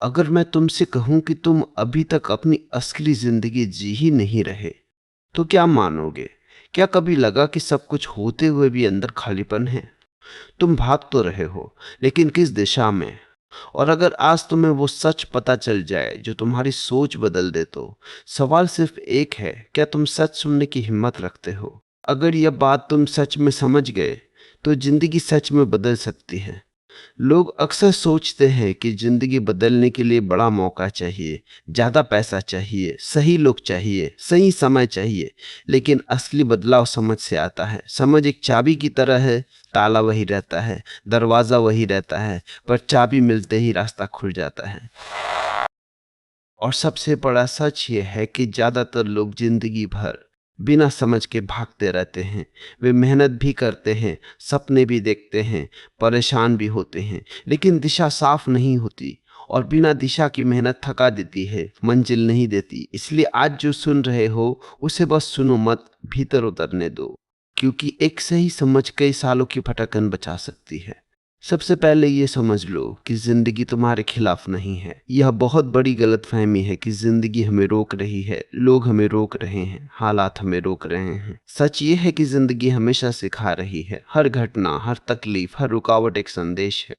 अगर मैं तुमसे कहूं कि तुम अभी तक अपनी असली जिंदगी जी ही नहीं रहे, तो क्या मानोगे? क्या कभी लगा कि सब कुछ होते हुए भी अंदर खालीपन है? तुम भाग तो रहे हो, लेकिन किस दिशा में? और अगर आज तुम्हें वो सच पता चल जाए जो तुम्हारी सोच बदल दे, तो सवाल सिर्फ एक है, क्या तुम सच सुनने की हिम्मत रखते हो? अगर यह बात तुम सच में समझ गए, तो जिंदगी सच में बदल सकती है। लोग अक्सर सोचते हैं कि जिंदगी बदलने के लिए बड़ा मौका चाहिए, ज्यादा पैसा चाहिए, सही लोग चाहिए, सही समय चाहिए। लेकिन असली बदलाव समझ से आता है। समझ एक चाबी की तरह है, ताला वही रहता है, दरवाजा वही रहता है, पर चाबी मिलते ही रास्ता खुल जाता है। और सबसे बड़ा सच ये है कि ज्यादातर लोग जिंदगी भर बिना समझ के भागते रहते हैं। वे मेहनत भी करते हैं, सपने भी देखते हैं, परेशान भी होते हैं, लेकिन दिशा साफ नहीं होती। और बिना दिशा की मेहनत थका देती है, मंजिल नहीं देती। इसलिए आज जो सुन रहे हो, उसे बस सुनो मत, भीतर उतरने दो। क्योंकि एक सही समझ कई सालों की भटकन बचा सकती है। सबसे पहले ये समझ लो कि जिंदगी तुम्हारे खिलाफ नहीं है। यह बहुत बड़ी गलतफहमी है कि जिंदगी हमें रोक रही है, लोग हमें रोक रहे हैं, हालात हमें रोक रहे हैं। सच ये है कि जिंदगी हमेशा सिखा रही है। हर घटना, हर तकलीफ, हर रुकावट एक संदेश है।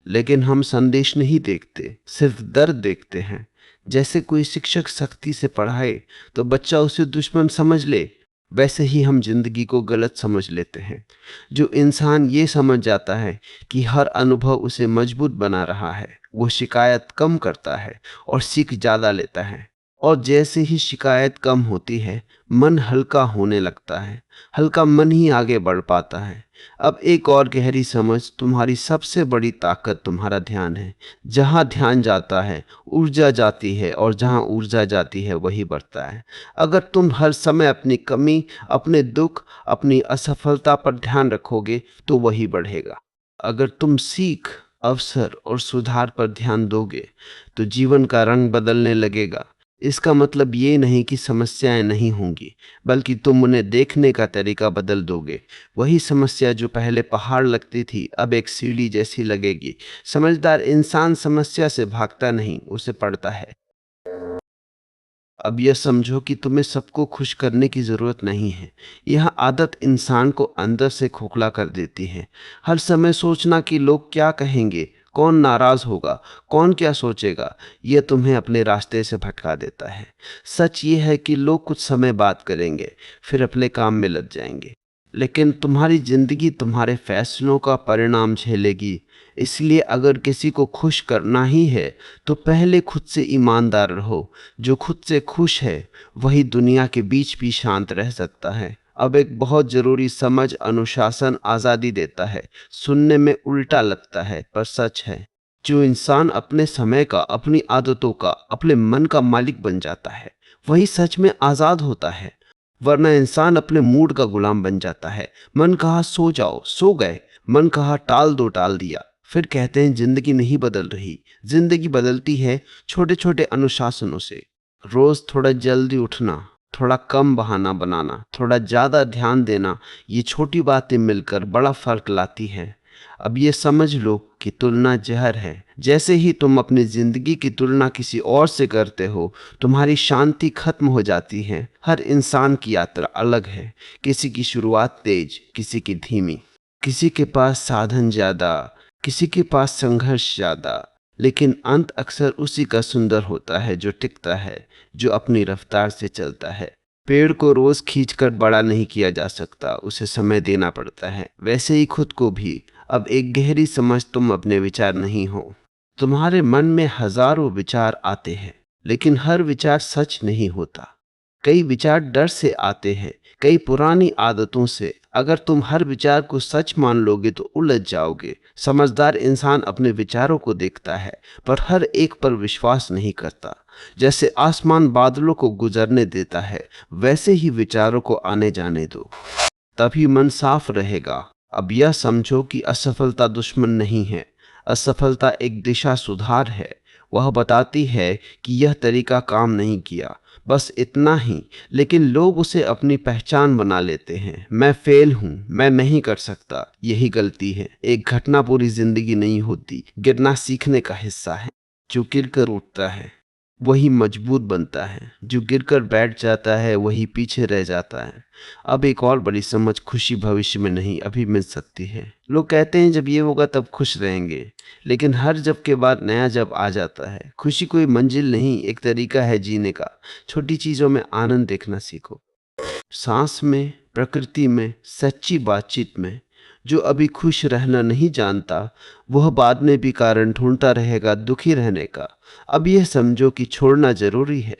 लेकिन हम संदेश नहीं देखते, सिर्फ दर्द देखते हैं। जैसे कोई शिक्षक सख्ती से पढ़ाए तो बच्चा उसे दुश्मन समझ ले, वैसे ही हम जिंदगी को गलत समझ लेते हैं। जो इंसान ये समझ जाता है कि हर अनुभव उसे मजबूत बना रहा है, वो शिकायत कम करता है और सीख ज्यादा लेता है। और जैसे ही शिकायत कम होती है, मन हल्का होने लगता है। हल्का मन ही आगे बढ़ पाता है। अब एक और गहरी समझ, तुम्हारी सबसे बड़ी ताकत तुम्हारा ध्यान है। जहां ध्यान जाता है, ऊर्जा जाती है, और जहां ऊर्जा जाती है, वही बढ़ता है। अगर तुम हर समय अपनी कमी, अपने दुख, अपनी असफलता पर ध्यान रखोगे, तो वही बढ़ेगा। अगर तुम सीख, अवसर और सुधार पर ध्यान दोगे, तो जीवन का रंग बदलने लगेगा। इसका मतलब ये नहीं कि समस्याएं नहीं होंगी, बल्कि तुम उन्हें देखने का तरीका बदल दोगे। वही समस्या जो पहले पहाड़ लगती थी, अब एक सीढ़ी जैसी लगेगी। समझदार इंसान समस्या से भागता नहीं, उसे पड़ता है। अब यह समझो कि तुम्हें सबको खुश करने की जरूरत नहीं है। यह आदत इंसान को अंदर से खोखला कर देती है। हर समय सोचना कि लोग क्या कहेंगे, कौन नाराज होगा, कौन क्या सोचेगा, यह तुम्हें अपने रास्ते से भटका देता है। सच ये है कि लोग कुछ समय बात करेंगे, फिर अपने काम में लग जाएंगे। लेकिन तुम्हारी जिंदगी तुम्हारे फैसलों का परिणाम झेलेगी। इसलिए अगर किसी को खुश करना ही है, तो पहले खुद से ईमानदार रहो। जो खुद से खुश है, वही दुनिया के बीच भी शांत रह सकता है। अब एक बहुत जरूरी समझ, अनुशासन आजादी देता है। सुनने में उल्टा लगता है, पर सच है। जो इंसान अपने समय का, अपनी आदतों का, अपने मन का मालिक बन जाता है, वही सच में आजाद होता है। वरना इंसान अपने मूड का गुलाम बन जाता है। मन कहा सो जाओ, सो गए। मन कहा टाल दो, टाल दिया। फिर कहते हैं जिंदगी नहीं बदल रही। जिंदगी बदलती है छोटे छोटे अनुशासनों से। रोज थोड़ा जल्दी उठना, थोड़ा कम बहाना बनाना, थोड़ा ज्यादा ध्यान देना, ये छोटी बातें मिलकर बड़ा फर्क लाती है। अब ये समझ लो कि तुलना जहर है। जैसे ही तुम अपनी जिंदगी की तुलना किसी और से करते हो, तुम्हारी शांति खत्म हो जाती है। हर इंसान की यात्रा अलग है। किसी की शुरुआत तेज, किसी की धीमी। किसी के पास साधन ज्यादा, किसी के पास संघर्ष ज्यादा। लेकिन अंत अक्सर उसी का सुंदर होता है जो टिकता है, जो अपनी रफ्तार से चलता है। पेड़ को रोज खींचकर बड़ा नहीं किया जा सकता, उसे समय देना पड़ता है। वैसे ही खुद को भी। अब एक गहरी समझ, तुम अपने विचार नहीं हो। तुम्हारे मन में हजारों विचार आते हैं, लेकिन हर विचार सच नहीं होता। कई विचार डर से आते हैं, कई पुरानी आदतों से। अगर तुम हर विचार को सच मान लोगे तो उलझ जाओगे। समझदार इंसान अपने विचारों को देखता है, पर हर एक पर विश्वास नहीं करता। जैसे आसमान बादलों को गुजरने देता है, वैसे ही विचारों को आने जाने दो, तभी मन साफ रहेगा। अब यह समझो कि असफलता दुश्मन नहीं है। असफलता एक दिशा सुधार है। वह बताती है कि यह तरीका काम नहीं किया। बस इतना ही। लेकिन लोग उसे अपनी पहचान बना लेते हैं। मैं फेल हूं, मैं नहीं कर सकता, यही गलती है। एक घटना पूरी जिंदगी नहीं होती। गिरना सीखने का हिस्सा है। जो गिरकर उठता है वही मजबूत बनता है, जो गिरकर बैठ जाता है वही पीछे रह जाता है। अब एक और बड़ी समझ, खुशी भविष्य में नहीं, अभी मिल सकती है। लोग कहते हैं जब ये होगा तब खुश रहेंगे, लेकिन हर जब के बाद नया जब आ जाता है। खुशी कोई मंजिल नहीं, एक तरीका है जीने का। छोटी चीजों में आनंद देखना सीखो। सांस में, प्रकृति में, सच्ची बातचीत में। जो अभी खुश रहना नहीं जानता वह बाद में भी कारण ढूंढता रहेगा दुखी रहने का। अब यह समझो कि छोड़ना जरूरी है।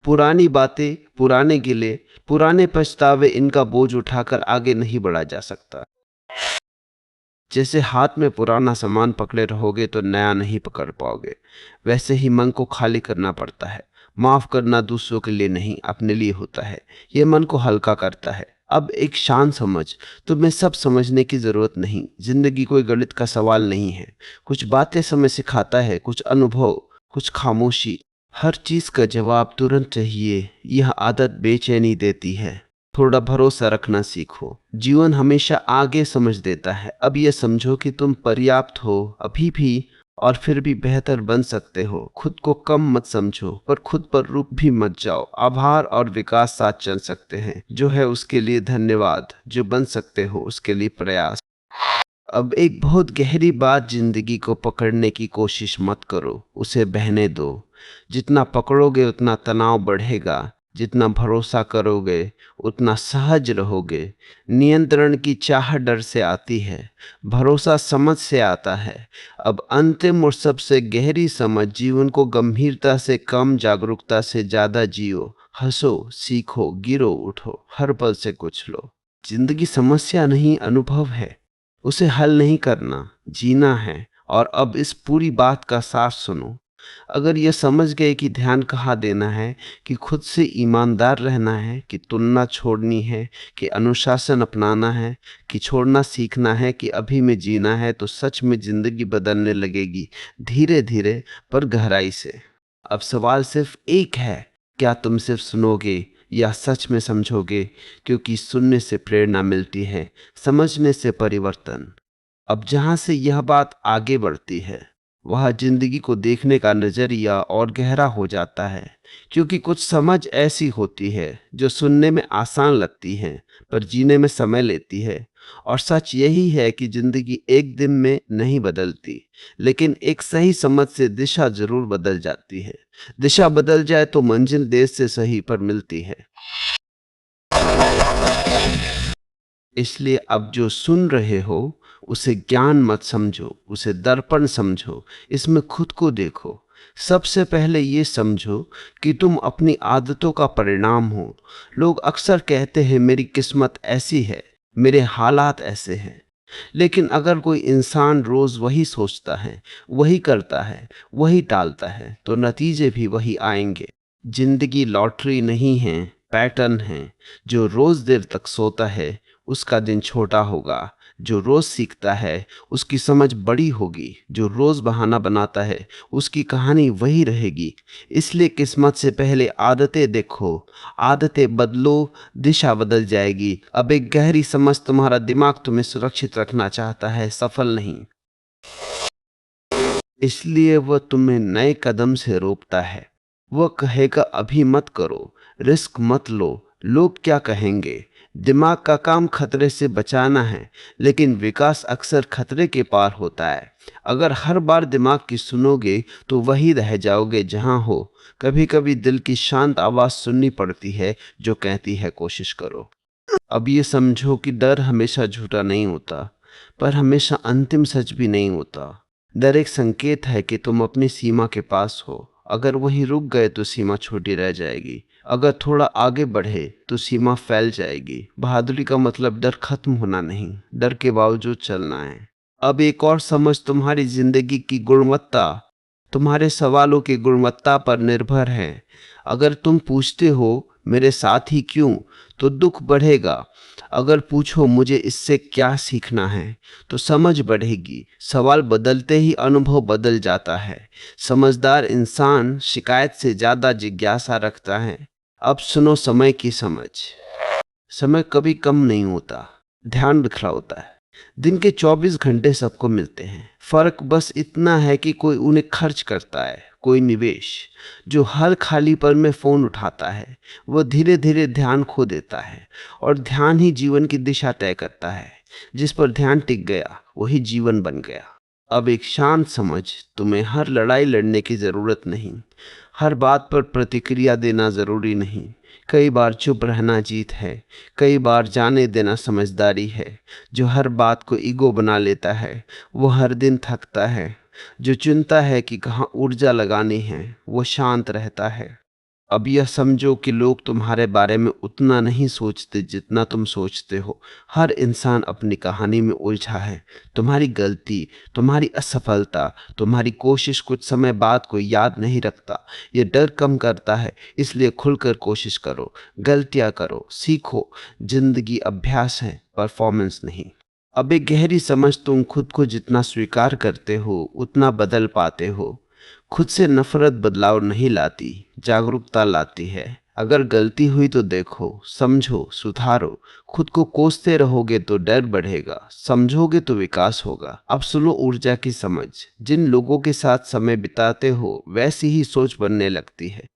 पुरानी बातें, पुराने गिले, पुराने पछतावे, इनका बोझ उठाकर आगे नहीं बढ़ा जा सकता। जैसे हाथ में पुराना सामान पकड़े रहोगे तो नया नहीं पकड़ पाओगे, वैसे ही मन को खाली करना पड़ता है। माफ करना दूसरों के लिए नहीं, अपने लिए होता है। यह मन को हल्का करता है। अब एक शांत समझ, तुम्हें सब समझने की जरूरत नहीं। जिंदगी कोई गणित का सवाल नहीं है। कुछ बातें समय सिखाता है, कुछ अनुभव, कुछ खामोशी। हर चीज का जवाब तुरंत चाहिए, यह आदत बेचैनी देती है। थोड़ा भरोसा रखना सीखो। जीवन हमेशा आगे समझ देता है। अब यह समझो कि तुम पर्याप्त हो अभी भी, और फिर भी बेहतर बन सकते हो। खुद को कम मत समझो, पर खुद पर रुक भी मत जाओ। आभार और विकास साथ चल सकते हैं। जो है उसके लिए धन्यवाद, जो बन सकते हो उसके लिए प्रयास। अब एक बहुत गहरी बात, जिंदगी को पकड़ने की कोशिश मत करो, उसे बहने दो। जितना पकड़ोगे उतना तनाव बढ़ेगा, जितना भरोसा करोगे उतना सहज रहोगे। नियंत्रण की चाह डर से आती है, भरोसा समझ से आता है। अब अंतिम और सबसे गहरी समझ, जीवन को गंभीरता से कम, जागरूकता से ज्यादा जियो। हंसो, सीखो, गिरो, उठो, हर पल से कुछ लो। जिंदगी समस्या नहीं, अनुभव है। उसे हल नहीं करना, जीना है। और अब इस पूरी बात का सार सुनो। अगर यह समझ गए कि ध्यान कहाँ देना है, कि खुद से ईमानदार रहना है, कि तुलना छोड़नी है, कि अनुशासन अपनाना है, कि छोड़ना सीखना है, कि अभी में जीना है, तो सच में जिंदगी बदलने लगेगी, धीरे धीरे पर गहराई से। अब सवाल सिर्फ एक है, क्या तुम सिर्फ सुनोगे या सच में समझोगे? क्योंकि सुनने से प्रेरणा मिलती है, समझने से परिवर्तन। अब जहां से यह बात आगे बढ़ती है, वह जिंदगी को देखने का नजरिया और गहरा हो जाता है। क्योंकि कुछ समझ ऐसी होती है जो सुनने में आसान लगती है, पर जीने में समय लेती है। और सच यही है कि जिंदगी एक दिन में नहीं बदलती, लेकिन एक सही समझ से दिशा जरूर बदल जाती है। दिशा बदल जाए तो मंजिल देर से सही पर मिलती है। इसलिए अब जो सुन रहे हो उसे ज्ञान मत समझो, उसे दर्पण समझो। इसमें खुद को देखो। सबसे पहले ये समझो कि तुम अपनी आदतों का परिणाम हो। लोग अक्सर कहते हैं मेरी किस्मत ऐसी है, मेरे हालात ऐसे हैं। लेकिन अगर कोई इंसान रोज वही सोचता है, वही करता है, वही टालता है, तो नतीजे भी वही आएंगे। जिंदगी लॉटरी नहीं है, पैटर्न है। जो रोज देर तक सोता है उसका दिन छोटा होगा। जो रोज सीखता है उसकी समझ बड़ी होगी। जो रोज बहाना बनाता है उसकी कहानी वही रहेगी। इसलिए किस्मत से पहले आदतें देखो। आदतें बदलो, दिशा बदल जाएगी। अब एक गहरी समझ, तुम्हारा दिमाग तुम्हें सुरक्षित रखना चाहता है, सफल नहीं। इसलिए वह तुम्हें नए कदम से रोकता है। वह कहेगा अभी मत करो, रिस्क मत लो, लोग क्या कहेंगे। दिमाग का काम खतरे से बचाना है, लेकिन विकास अक्सर खतरे के पार होता है। अगर हर बार दिमाग की सुनोगे तो वही रह जाओगे जहां हो। कभी कभी दिल की शांत आवाज सुननी पड़ती है जो कहती है कोशिश करो। अब ये समझो कि डर हमेशा झूठा नहीं होता, पर हमेशा अंतिम सच भी नहीं होता। डर एक संकेत है कि तुम अपनी सीमा के पास हो। अगर वहीं रुक गए तो सीमा छोटी रह जाएगी। अगर थोड़ा आगे बढ़े तो सीमा फैल जाएगी। बहादुरी का मतलब डर खत्म होना नहीं, डर के बावजूद चलना है। अब एक और समझ, तुम्हारी जिंदगी की गुणवत्ता तुम्हारे सवालों की गुणवत्ता पर निर्भर है। अगर तुम पूछते हो मेरे साथ ही क्यों, तो दुख बढ़ेगा। अगर पूछो मुझे इससे क्या सीखना है, तो समझ बढ़ेगी। सवाल बदलते ही अनुभव बदल जाता है। समझदार इंसान शिकायत से ज्यादा जिज्ञासा रखता है। अब सुनो समय की समझ। समय कभी कम नहीं होता, ध्यान बिखरा होता है। दिन के 24 घंटे सबको मिलते हैं, फर्क बस इतना है कि कोई उन्हें खर्च करता है, कोई निवेश। जो हर खाली पल में फोन उठाता है वो धीरे धीरे ध्यान खो देता है, और ध्यान ही जीवन की दिशा तय करता है। जिस पर ध्यान टिक गया वही जीवन बन गया। अब एक शांत समझ, तुम्हें हर लड़ाई लड़ने की जरूरत नहीं, हर बात पर प्रतिक्रिया देना जरूरी नहीं। कई बार चुप रहना जीत है, कई बार जाने देना समझदारी है। जो हर बात को ईगो बना लेता है वो हर दिन थकता है। जो चुनता है कि कहाँ ऊर्जा लगानी है वो शांत रहता है। अब यह समझो कि लोग तुम्हारे बारे में उतना नहीं सोचते जितना तुम सोचते हो। हर इंसान अपनी कहानी में उलझा है। तुम्हारी गलती, तुम्हारी असफलता, तुम्हारी कोशिश कुछ समय बाद कोई याद नहीं रखता। ये डर कम करता है, इसलिए खुलकर कोशिश करो, गलतियां करो, सीखो। जिंदगी अभ्यास है, परफॉर्मेंस नहीं। अब एक गहरी समझ, तुम खुद को जितना स्वीकार करते हो उतना बदल पाते हो। खुद से नफरत बदलाव नहीं लाती, जागरूकता लाती है। अगर गलती हुई तो देखो, समझो, सुधारो। खुद को कोसते रहोगे तो डर बढ़ेगा, समझोगे तो विकास होगा। अब सुनो ऊर्जा की समझ। जिन लोगों के साथ समय बिताते हो वैसी ही सोच बनने लगती है।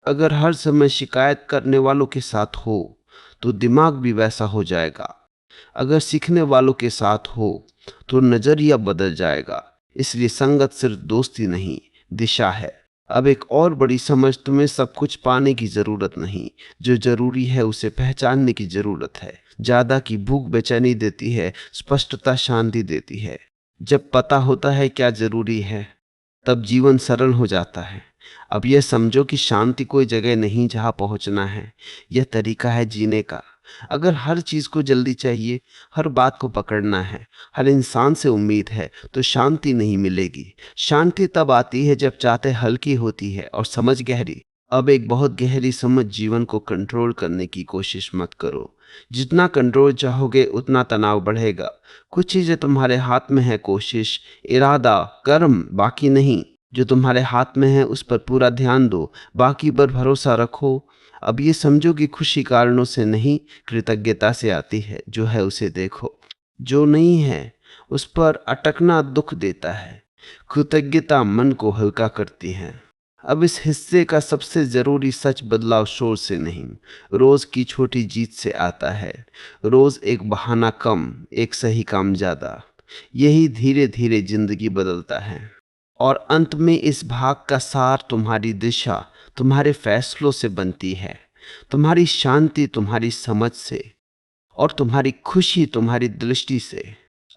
अगर हर समय शिकायत करने वालों के साथ हो तो दिमाग भी वैसा हो जाएगा। अगर सीखने वालों के साथ हो तो नजरिया बदल जाएगा। इसलिए संगत सिर्फ दोस्ती नहीं, दिशा है। अब एक और बड़ी समझ, तुम्हें सब कुछ पाने की जरूरत नहीं, जो जरूरी है उसे पहचानने की जरूरत है। ज्यादा की भूख बेचैनी देती है, स्पष्टता शांति देती है। जब पता होता है क्या जरूरी है तब जीवन सरल हो जाता है। अब यह समझो कि शांति कोई जगह नहीं जहां पहुंचना है, यह तरीका है जीने का। अगर हर चीज को जल्दी चाहिए, हर बात को पकड़ना है, हर इंसान से उम्मीद है, तो शांति नहीं मिलेगी। शांति तब आती है जब चाहते हल्की होती है और समझ गहरी। अब एक बहुत गहरी समझ, जीवन को कंट्रोल करने की कोशिश मत करो। जितना कंट्रोल चाहोगे उतना तनाव बढ़ेगा। कुछ चीजें तुम्हारे हाथ में है, कोशिश, इरादा, कर्म, बाकी नहीं। जो तुम्हारे हाथ में है उस पर पूरा ध्यान दो, बाकी पर भरोसा रखो। अब ये समझो कि खुशी कारणों से नहीं, कृतज्ञता से आती है। जो है उसे देखो, जो नहीं है उस पर अटकना दुख देता है। कृतज्ञता मन को हल्का करती है। अब इस हिस्से का सबसे जरूरी सच, बदलाव शोर से नहीं, रोज की छोटी जीत से आता है। रोज एक बहाना कम, एक सही काम ज्यादा। यही धीरे धीरे जिंदगी बदलता है। और अंत में इस भाग का सार, तुम्हारी दिशा तुम्हारे फैसलों से बनती है, तुम्हारी शांति तुम्हारी समझ से, और तुम्हारी खुशी तुम्हारी दृष्टि से।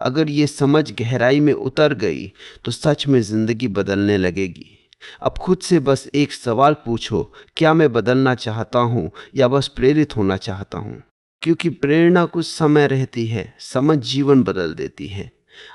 अगर ये समझ गहराई में उतर गई तो सच में जिंदगी बदलने लगेगी। अब खुद से बस एक सवाल पूछो, क्या मैं बदलना चाहता हूँ या बस प्रेरित होना चाहता हूँ? क्योंकि प्रेरणा कुछ समय रहती है, समझ जीवन बदल देती है।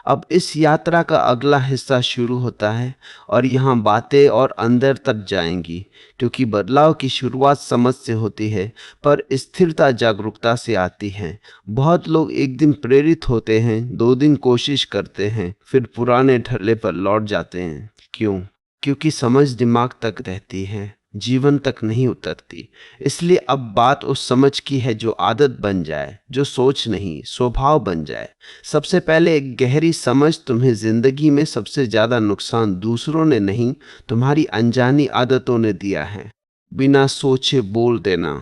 अब इस यात्रा का अगला हिस्सा शुरू होता है, और यहाँ बातें और अंदर तक जाएंगी। क्योंकि बदलाव की शुरुआत समझ से होती है, पर स्थिरता जागरूकता से आती है। बहुत लोग एक दिन प्रेरित होते हैं, 2 दिन कोशिश करते हैं, फिर पुराने ढर्रे पर लौट जाते हैं। क्यों? क्योंकि समझ दिमाग तक रहती है, जीवन तक नहीं उतरती। इसलिए अब बात उस समझ की है जो आदत बन जाए, जो सोच नहीं स्वभाव बन जाए। सबसे पहले एक गहरी समझ, तुम्हें जिंदगी में सबसे ज्यादा नुकसान दूसरों ने नहीं, तुम्हारी अनजानी आदतों ने दिया है। बिना सोचे बोल देना,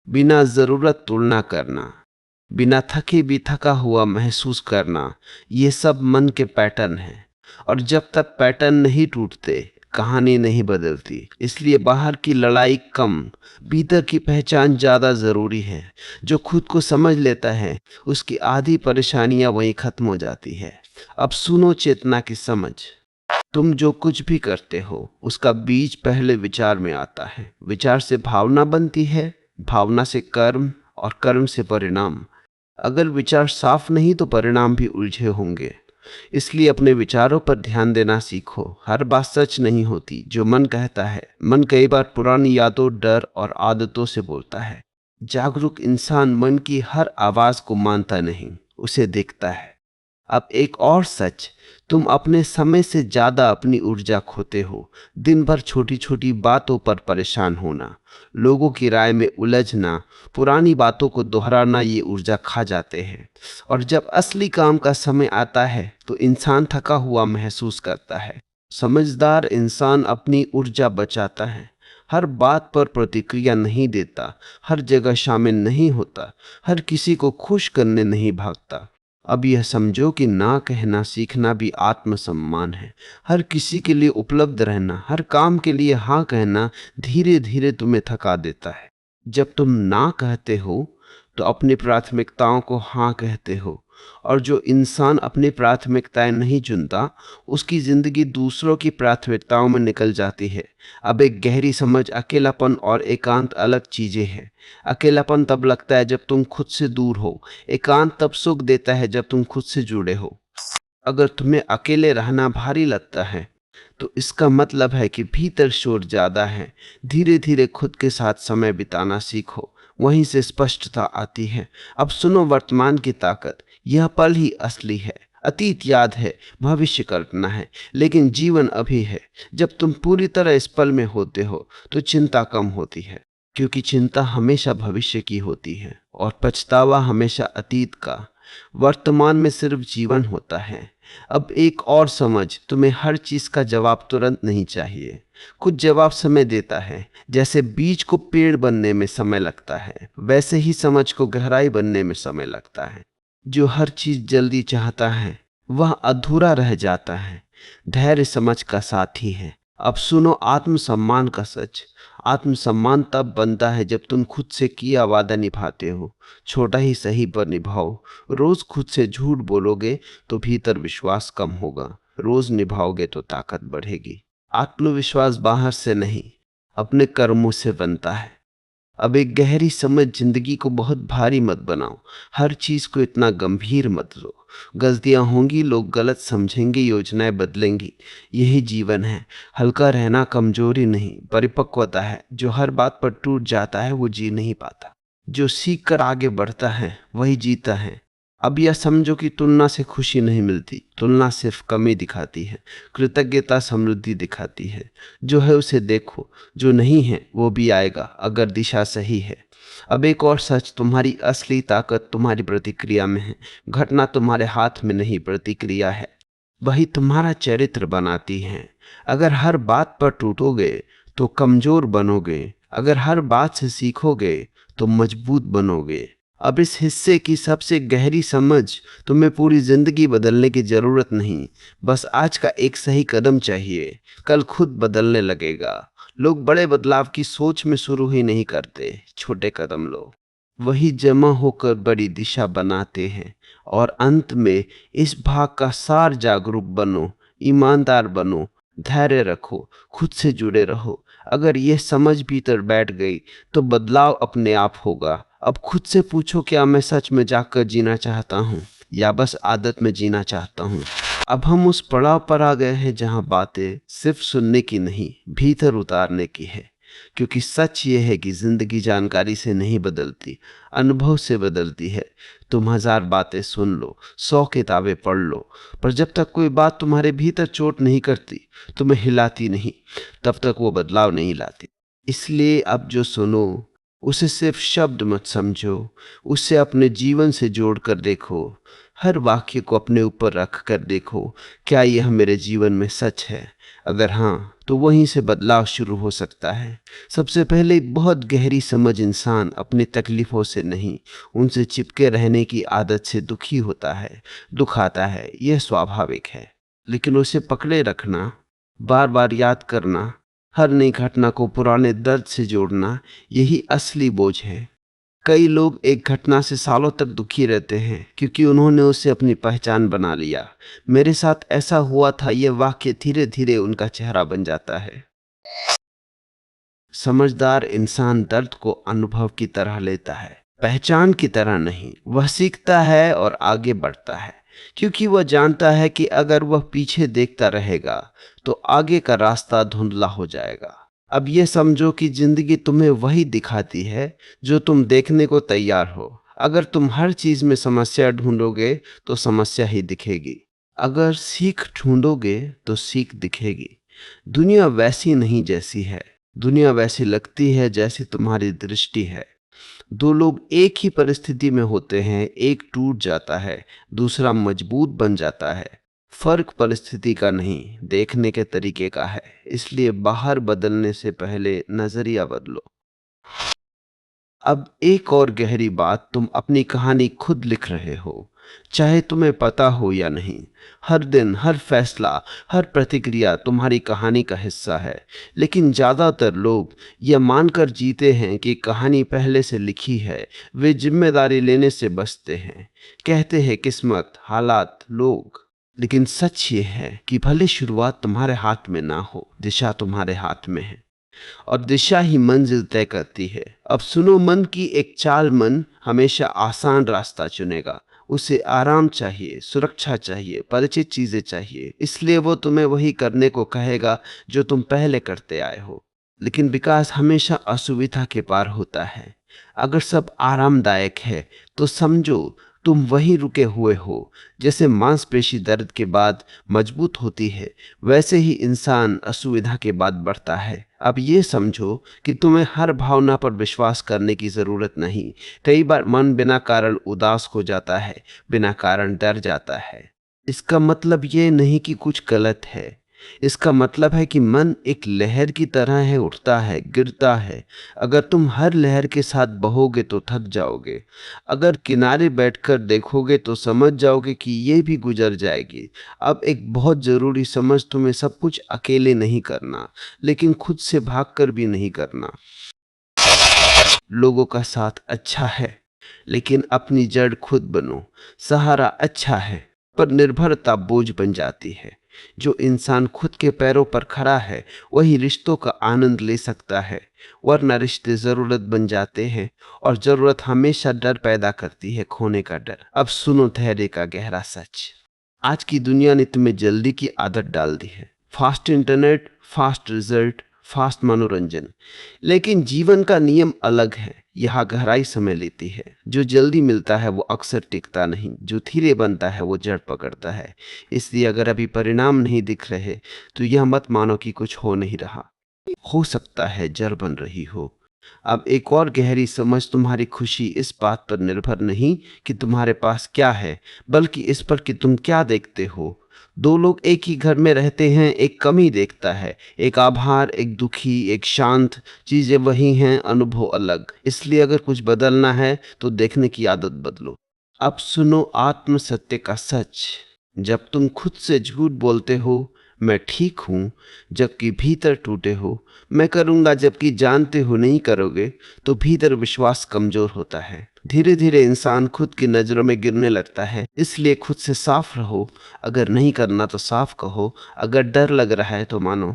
बिना जरूरत तुलना करना, बिना थके भी थका हुआ महसूस करना, ये सब मन के पैटर्न हैं। और जब तक पैटर्न नहीं टूटते कहानी नहीं बदलती। इसलिए बाहर की लड़ाई कम, भीतर की पहचान ज्यादा जरूरी है। जो खुद को समझ लेता है उसकी आधी परेशानियां वहीं खत्म हो जाती है। अब सुनो चेतना की समझ। तुम जो कुछ भी करते हो उसका बीज पहले विचार में आता है। विचार से भावना बनती है, भावना से कर्म, और कर्म से परिणाम। अगर विचार साफ नहीं तो परिणाम भी उलझे होंगे। इसलिए अपने विचारों पर ध्यान देना सीखो। हर बात सच नहीं होती जो मन कहता है। मन कई बार पुरानी यादों, डर और आदतों से बोलता है। जागरूक इंसान मन की हर आवाज को मानता नहीं, उसे देखता है। अब एक और सच, तुम अपने समय से ज्यादा अपनी ऊर्जा खोते हो। दिन भर छोटी छोटी बातों पर परेशान होना, लोगों की राय में उलझना, पुरानी बातों को दोहराना, ये ऊर्जा खा जाते हैं। और जब असली काम का समय आता है तो इंसान थका हुआ महसूस करता है। समझदार इंसान अपनी ऊर्जा बचाता है, हर बात पर प्रतिक्रिया नहीं देता, हर जगह शामिल नहीं होता, हर किसी को खुश करने नहीं भागता। अब यह समझो कि ना कहना सीखना भी आत्मसम्मान है। हर किसी के लिए उपलब्ध रहना, हर काम के लिए हाँ कहना धीरे धीरे तुम्हें थका देता है। जब तुम ना कहते हो तो अपनी प्राथमिकताओं को हाँ कहते हो, और जो इंसान अपनी प्राथमिकताएं नहीं चुनता उसकी जिंदगी दूसरों की प्राथमिकताओं में निकल जाती है। अब एक गहरी समझ, अकेलापन और एकांत अलग चीजें हैं। अकेलापन तब लगता है जब तुम खुद से दूर हो, एकांत तब सुख देता है जब तुम खुद से जुड़े हो। अगर तुम्हें अकेले रहना भारी लगता है तो इसका मतलब है कि भीतर शोर ज्यादा है। धीरे धीरे खुद के साथ समय बिताना सीखो, वहीं से स्पष्टता आती है। अब सुनो वर्तमान की ताकत, यह पल ही असली है। अतीत याद है, भविष्य कल्पना है, लेकिन जीवन अभी है। जब तुम पूरी तरह इस पल में होते हो तो चिंता कम होती है, क्योंकि चिंता हमेशा भविष्य की होती है और पछतावा हमेशा अतीत का। वर्तमान में सिर्फ जीवन होता है। अब एक और समझ, तुम्हें हर चीज का जवाब तुरंत नहीं चाहिए। कुछ जवाब समय देता है। जैसे बीज को पेड़ बनने में समय लगता है, वैसे ही समझ को गहराई बनने में समय लगता है। जो हर चीज जल्दी चाहता है वह अधूरा रह जाता है। धैर्य समझ का साथी है। अब सुनो आत्मसम्मान का सच। आत्मसम्मान तब बनता है जब तुम खुद से किया वादा निभाते हो, छोटा ही सही पर निभाओ। रोज खुद से झूठ बोलोगे तो भीतर विश्वास कम होगा, रोज निभाओगे तो ताकत बढ़ेगी। आत्मविश्वास बाहर से नहीं, अपने कर्मों से बनता है। अब एक गहरी समझ, जिंदगी को बहुत भारी मत बनाओ, हर चीज को इतना गंभीर मत लो। गलतियां होंगी, लोग गलत समझेंगे, योजनाएं बदलेंगी, यही जीवन है। हल्का रहना कमजोरी नहीं, परिपक्वता है। जो हर बात पर टूट जाता है वो जी नहीं पाता, जो सीख कर आगे बढ़ता है वही जीता है। अब यह समझो कि तुलना से खुशी नहीं मिलती, तुलना सिर्फ कमी दिखाती है, कृतज्ञता समृद्धि दिखाती है। जो है उसे देखो, जो नहीं है वो भी आएगा अगर दिशा सही है। अब एक और सच, तुम्हारी असली ताकत तुम्हारी प्रतिक्रिया में है। घटना तुम्हारे हाथ में नहीं, प्रतिक्रिया है, वही तुम्हारा चरित्र बनाती है। अगर हर बात पर टूटोगे तो कमजोर बनोगे, अगर हर बात से सीखोगे तो मजबूत बनोगे। अब इस हिस्से की सबसे गहरी समझ, तुम्हें पूरी जिंदगी बदलने की जरूरत नहीं, बस आज का एक सही कदम चाहिए। कल खुद बदलने लगेगा। लोग बड़े बदलाव की सोच में शुरू ही नहीं करते, छोटे कदम लो, वही जमा होकर बड़ी दिशा बनाते हैं। और अंत में इस भाग का सार, जागरूक बनो, ईमानदार बनो, धैर्य रखो, खुद से जुड़े रहो। अगर यह समझ भीतर बैठ गई तो बदलाव अपने आप होगा। अब खुद से पूछो, क्या मैं सच में जाकर जीना चाहता हूँ या बस आदत में जीना चाहता हूँ। अब हम उस पड़ाव पर आ गए हैं जहाँ बातें सिर्फ सुनने की नहीं, भीतर उतारने की है। क्योंकि सच ये है कि जिंदगी जानकारी से नहीं बदलती, अनुभव से बदलती है। तुम 1000 बातें सुन लो, 100 किताबें पढ़ लो, पर जब तक कोई बात तुम्हारे भीतर चोट नहीं करती, तुम्हें हिलाती नहीं, तब तक वो बदलाव नहीं लाती। इसलिए अब जो सुनो उसे सिर्फ शब्द मत समझो, उसे अपने जीवन से जोड़ कर देखो। हर वाक्य को अपने ऊपर रख कर देखो, क्या यह मेरे जीवन में सच है? अगर हाँ, तो वहीं से बदलाव शुरू हो सकता है। सबसे पहले बहुत गहरी समझ, इंसान अपनी तकलीफों से नहीं, उनसे चिपके रहने की आदत से दुखी होता है। दुख आता है, यह स्वाभाविक है, लेकिन उसे पकड़े रखना, बार बार याद करना, हर नई घटना को पुराने दर्द से जोड़ना, यही असली बोझ है। कई लोग एक घटना से सालों तक दुखी रहते हैं क्योंकि उन्होंने उसे अपनी पहचान बना लिया। मेरे साथ ऐसा हुआ था, यह वाक्य धीरे धीरे उनका चेहरा बन जाता है। समझदार इंसान दर्द को अनुभव की तरह लेता है, पहचान की तरह नहीं। वह सीखता है और आगे बढ़ता है, क्योंकि वह जानता है कि अगर वह पीछे देखता रहेगा तो आगे का रास्ता धुंधला हो जाएगा। अब यह समझो कि जिंदगी तुम्हें वही दिखाती है जो तुम देखने को तैयार हो। अगर तुम हर चीज में समस्या ढूंढोगे तो समस्या ही दिखेगी। अगर सीख ढूंढोगे तो सीख दिखेगी। दुनिया वैसी नहीं जैसी है, दुनिया वैसी लगती है जैसी तुम्हारी दृष्टि है। दो लोग एक ही परिस्थिति में होते हैं, एक टूट जाता है, दूसरा मजबूत बन जाता है। फर्क परिस्थिति का नहीं, देखने के तरीके का है। इसलिए बाहर बदलने से पहले नजरिया बदलो। अब एक और गहरी बात, तुम अपनी कहानी खुद लिख रहे हो, चाहे तुम्हें पता हो या नहीं। हर दिन, हर फैसला, हर प्रतिक्रिया तुम्हारी कहानी का हिस्सा है। लेकिन ज्यादातर लोग यह मानकर जीते हैं कि कहानी पहले से लिखी है। वे जिम्मेदारी लेने से बचते हैं, कहते हैं किस्मत, हालात, लोग। लेकिन सच ये है कि भले शुरुआत तुम्हारे हाथ में ना हो, दिशा तुम्हारे हाथ में है और दिशा ही मंजिल तय करती है। अब सुनो मन की एक चाल। मन हमेशा आसान रास्ता चुनेगा। उसे आराम चाहिए, सुरक्षा चाहिए, परिचित चीजें चाहिए। इसलिए वो तुम्हें वही करने को कहेगा जो तुम पहले करते आए हो। लेकिन विकास हमेशा असुविधा के पार होता है। अगर सब आरामदायक है तो समझो तुम वहीं रुके हुए हो। जैसे मांसपेशी दर्द के बाद मजबूत होती है, वैसे ही इंसान असुविधा के बाद बढ़ता है। अब ये समझो कि तुम्हें हर भावना पर विश्वास करने की जरूरत नहीं। कई बार मन बिना कारण उदास हो जाता है, बिना कारण डर जाता है। इसका मतलब ये नहीं कि कुछ गलत है। इसका मतलब है कि मन एक लहर की तरह है, उठता है, गिरता है। अगर तुम हर लहर के साथ बहोगे तो थक जाओगे। अगर किनारे बैठकर देखोगे तो समझ जाओगे कि ये भी गुजर जाएगी। अब एक बहुत जरूरी समझ, तुम्हें सब कुछ अकेले नहीं करना, लेकिन खुद से भागकर भी नहीं करना। लोगों का साथ अच्छा है, लेकिन अपनी जड़ खुद बनो। सहारा अच्छा है, पर निर्भरता बोझ बन जाती है। जो इंसान खुद के पैरों पर खड़ा है, वही रिश्तों का आनंद ले सकता है। वरना रिश्ते जरूरत बन जाते हैं, और जरूरत हमेशा डर पैदा करती है, खोने का डर। अब सुनो धैर्य का गहरा सच। आज की दुनिया ने तुम्हें जल्दी की आदत डाल दी है। Fast internet, fast result, fast मनोरंजन। लेकिन जीवन का नियम अलग है। यहाँ गहराई समय लेती है। जो जल्दी मिलता है वो अक्सर टिकता नहीं, जो धीरे बनता है वो जड़ पकड़ता है। इसलिए अगर अभी परिणाम नहीं दिख रहे तो यह मत मानो कि कुछ हो नहीं रहा। हो सकता है जड़ बन रही हो। अब एक और गहरी समझ, तुम्हारी खुशी इस बात पर निर्भर नहीं कि तुम्हारे पास क्या है, बल्कि इस पर कि तुम क्या देखते हो। दो लोग एक ही घर में रहते हैं, एक कमी देखता है, एक आभार, एक दुखी, एक शांत। चीजें वही हैं, अनुभव अलग। इसलिए अगर कुछ बदलना है तो देखने की आदत बदलो। अब सुनो आत्म सत्य का सच। जब तुम खुद से झूठ बोलते हो, मैं ठीक हूं, जबकि भीतर टूटे हो, मैं करूंगा जबकि जानते हो नहीं करोगे, तो भीतर विश्वास कमजोर होता है। धीरे धीरे इंसान खुद की नजरों में गिरने लगता है। इसलिए खुद से साफ रहो। अगर नहीं करना तो साफ कहो। अगर डर लग रहा है तो मानो।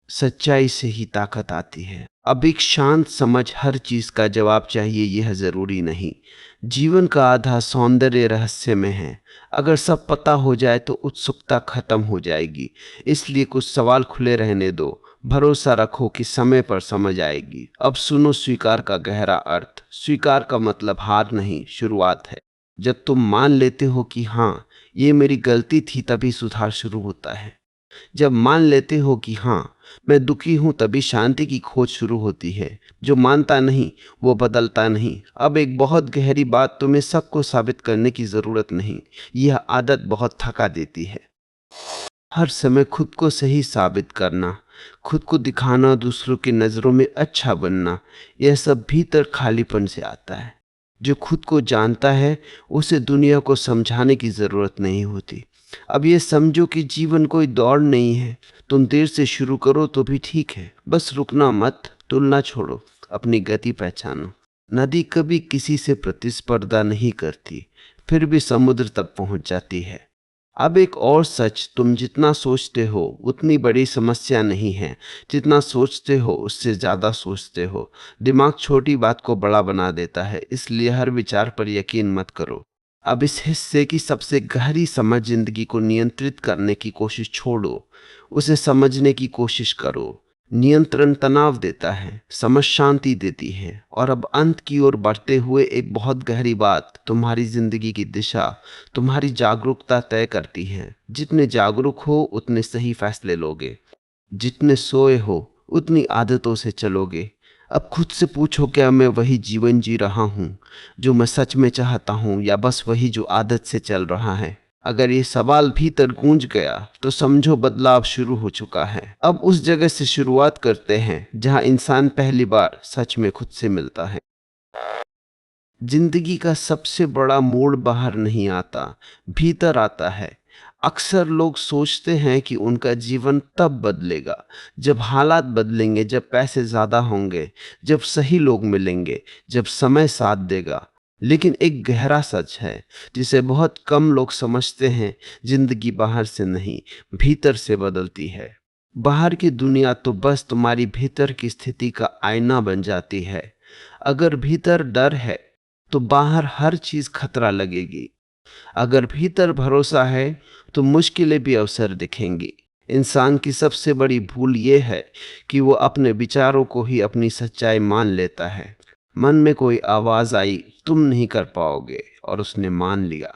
सच्चाई से ही ताकत आती है। अब एक शांत समझ, हर चीज का जवाब चाहिए यह जरूरी नहीं। जीवन का आधा सौंदर्य रहस्य में है। अगर सब पता हो जाए तो उत्सुकता खत्म हो जाएगी। इसलिए कुछ सवाल खुले रहने दो। भरोसा रखो कि समय पर समझ आएगी। अब सुनो स्वीकार का गहरा अर्थ। स्वीकार का मतलब हार नहीं, शुरुआत है। जब तुम मान लेते हो कि हाँ, ये मेरी गलती थी, तभी सुधार शुरू होता है। जब मान लेते हो कि हाँ, मैं दुखी हूं, तभी शांति की खोज शुरू होती है। जो मानता नहीं वो बदलता नहीं। अब एक बहुत गहरी बात, तुम्हें सबको साबित करने की जरूरत नहीं। यह आदत बहुत थका देती है। हर समय खुद को सही साबित करना, खुद को दिखाना, दूसरों की नजरों में अच्छा बनना, यह सब भीतर खालीपन से आता है। जो खुद को जानता है उसे दुनिया को समझाने की जरूरत नहीं होती। अब ये समझो कि जीवन कोई दौड़ नहीं है। तुम देर से शुरू करो तो भी ठीक है, बस रुकना मत, तुलना छोड़ो, अपनी गति पहचानो। नदी कभी किसी से प्रतिस्पर्धा नहीं करती, फिर भी समुद्र तक पहुंच जाती है। अब एक और सच, तुम जितना सोचते हो उतनी बड़ी समस्या नहीं है। जितना सोचते हो उससे ज्यादा सोचते हो। दिमाग छोटी बात को बड़ा बना देता है, इसलिए हर विचार पर यकीन मत करो। अब इस हिस्से की सबसे गहरी समझ, जिंदगी को नियंत्रित करने की कोशिश छोड़ो, उसे समझने की कोशिश करो। नियंत्रण तनाव देता है, समझ शांति देती है। और अब अंत की ओर बढ़ते हुए एक बहुत गहरी बात, तुम्हारी जिंदगी की दिशा तुम्हारी जागरूकता तय करती है। जितने जागरूक हो उतने सही फैसले लोगे, जितने सोए हो उतनी आदतों से चलोगे। अब खुद से पूछो, क्या मैं वही जीवन जी रहा हूं जो मैं सच में चाहता हूं, या बस वही जो आदत से चल रहा है? अगर ये सवाल भीतर गूंज गया तो समझो बदलाव शुरू हो चुका है। अब उस जगह से शुरुआत करते हैं जहां इंसान पहली बार सच में खुद से मिलता है। जिंदगी का सबसे बड़ा मोड़ बाहर नहीं आता, भीतर आता है। अक्सर लोग सोचते हैं कि उनका जीवन तब बदलेगा जब हालात बदलेंगे, जब पैसे ज्यादा होंगे, जब सही लोग मिलेंगे, जब समय साथ देगा। लेकिन एक गहरा सच है जिसे बहुत कम लोग समझते हैं, जिंदगी बाहर से नहीं, भीतर से बदलती है। बाहर की दुनिया तो बस तुम्हारी भीतर की स्थिति का आईना बन जाती है। अगर भीतर डर है तो बाहर हर चीज खतरा लगेगी। अगर भीतर भरोसा है तो मुश्किलें भी अवसर दिखेंगी। इंसान की सबसे बड़ी भूल यह है कि वो अपने विचारों को ही अपनी सच्चाई मान लेता है। मन में कोई आवाज आई, तुम नहीं कर पाओगे, और उसने मान लिया।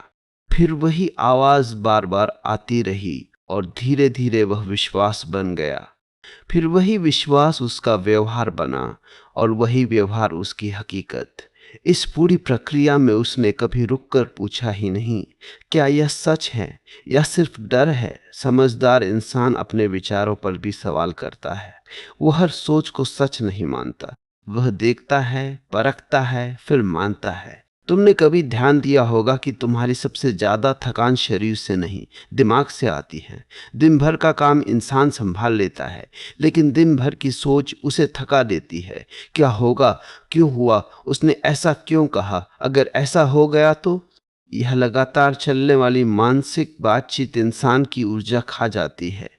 फिर वही आवाज बार बार आती रही और धीरे धीरे वह विश्वास बन गया। फिर वही विश्वास उसका व्यवहार बना और वही व्यवहार उसकी हकीकत। इस पूरी प्रक्रिया में उसने कभी रुककर पूछा ही नहीं, क्या यह सच है या सिर्फ डर है? समझदार इंसान अपने विचारों पर भी सवाल करता है। वो हर सोच को सच नहीं मानता, वह देखता है, परखता है, फिर मानता है। तुमने कभी ध्यान दिया होगा कि तुम्हारी सबसे ज्यादा थकान शरीर से नहीं, दिमाग से आती है। दिन भर का काम इंसान संभाल लेता है, लेकिन दिन भर की सोच उसे थका देती है। क्या होगा, क्यों हुआ, उसने ऐसा क्यों कहा, अगर ऐसा हो गया तो? यह लगातार चलने वाली मानसिक बातचीत इंसान की ऊर्जा खा जाती है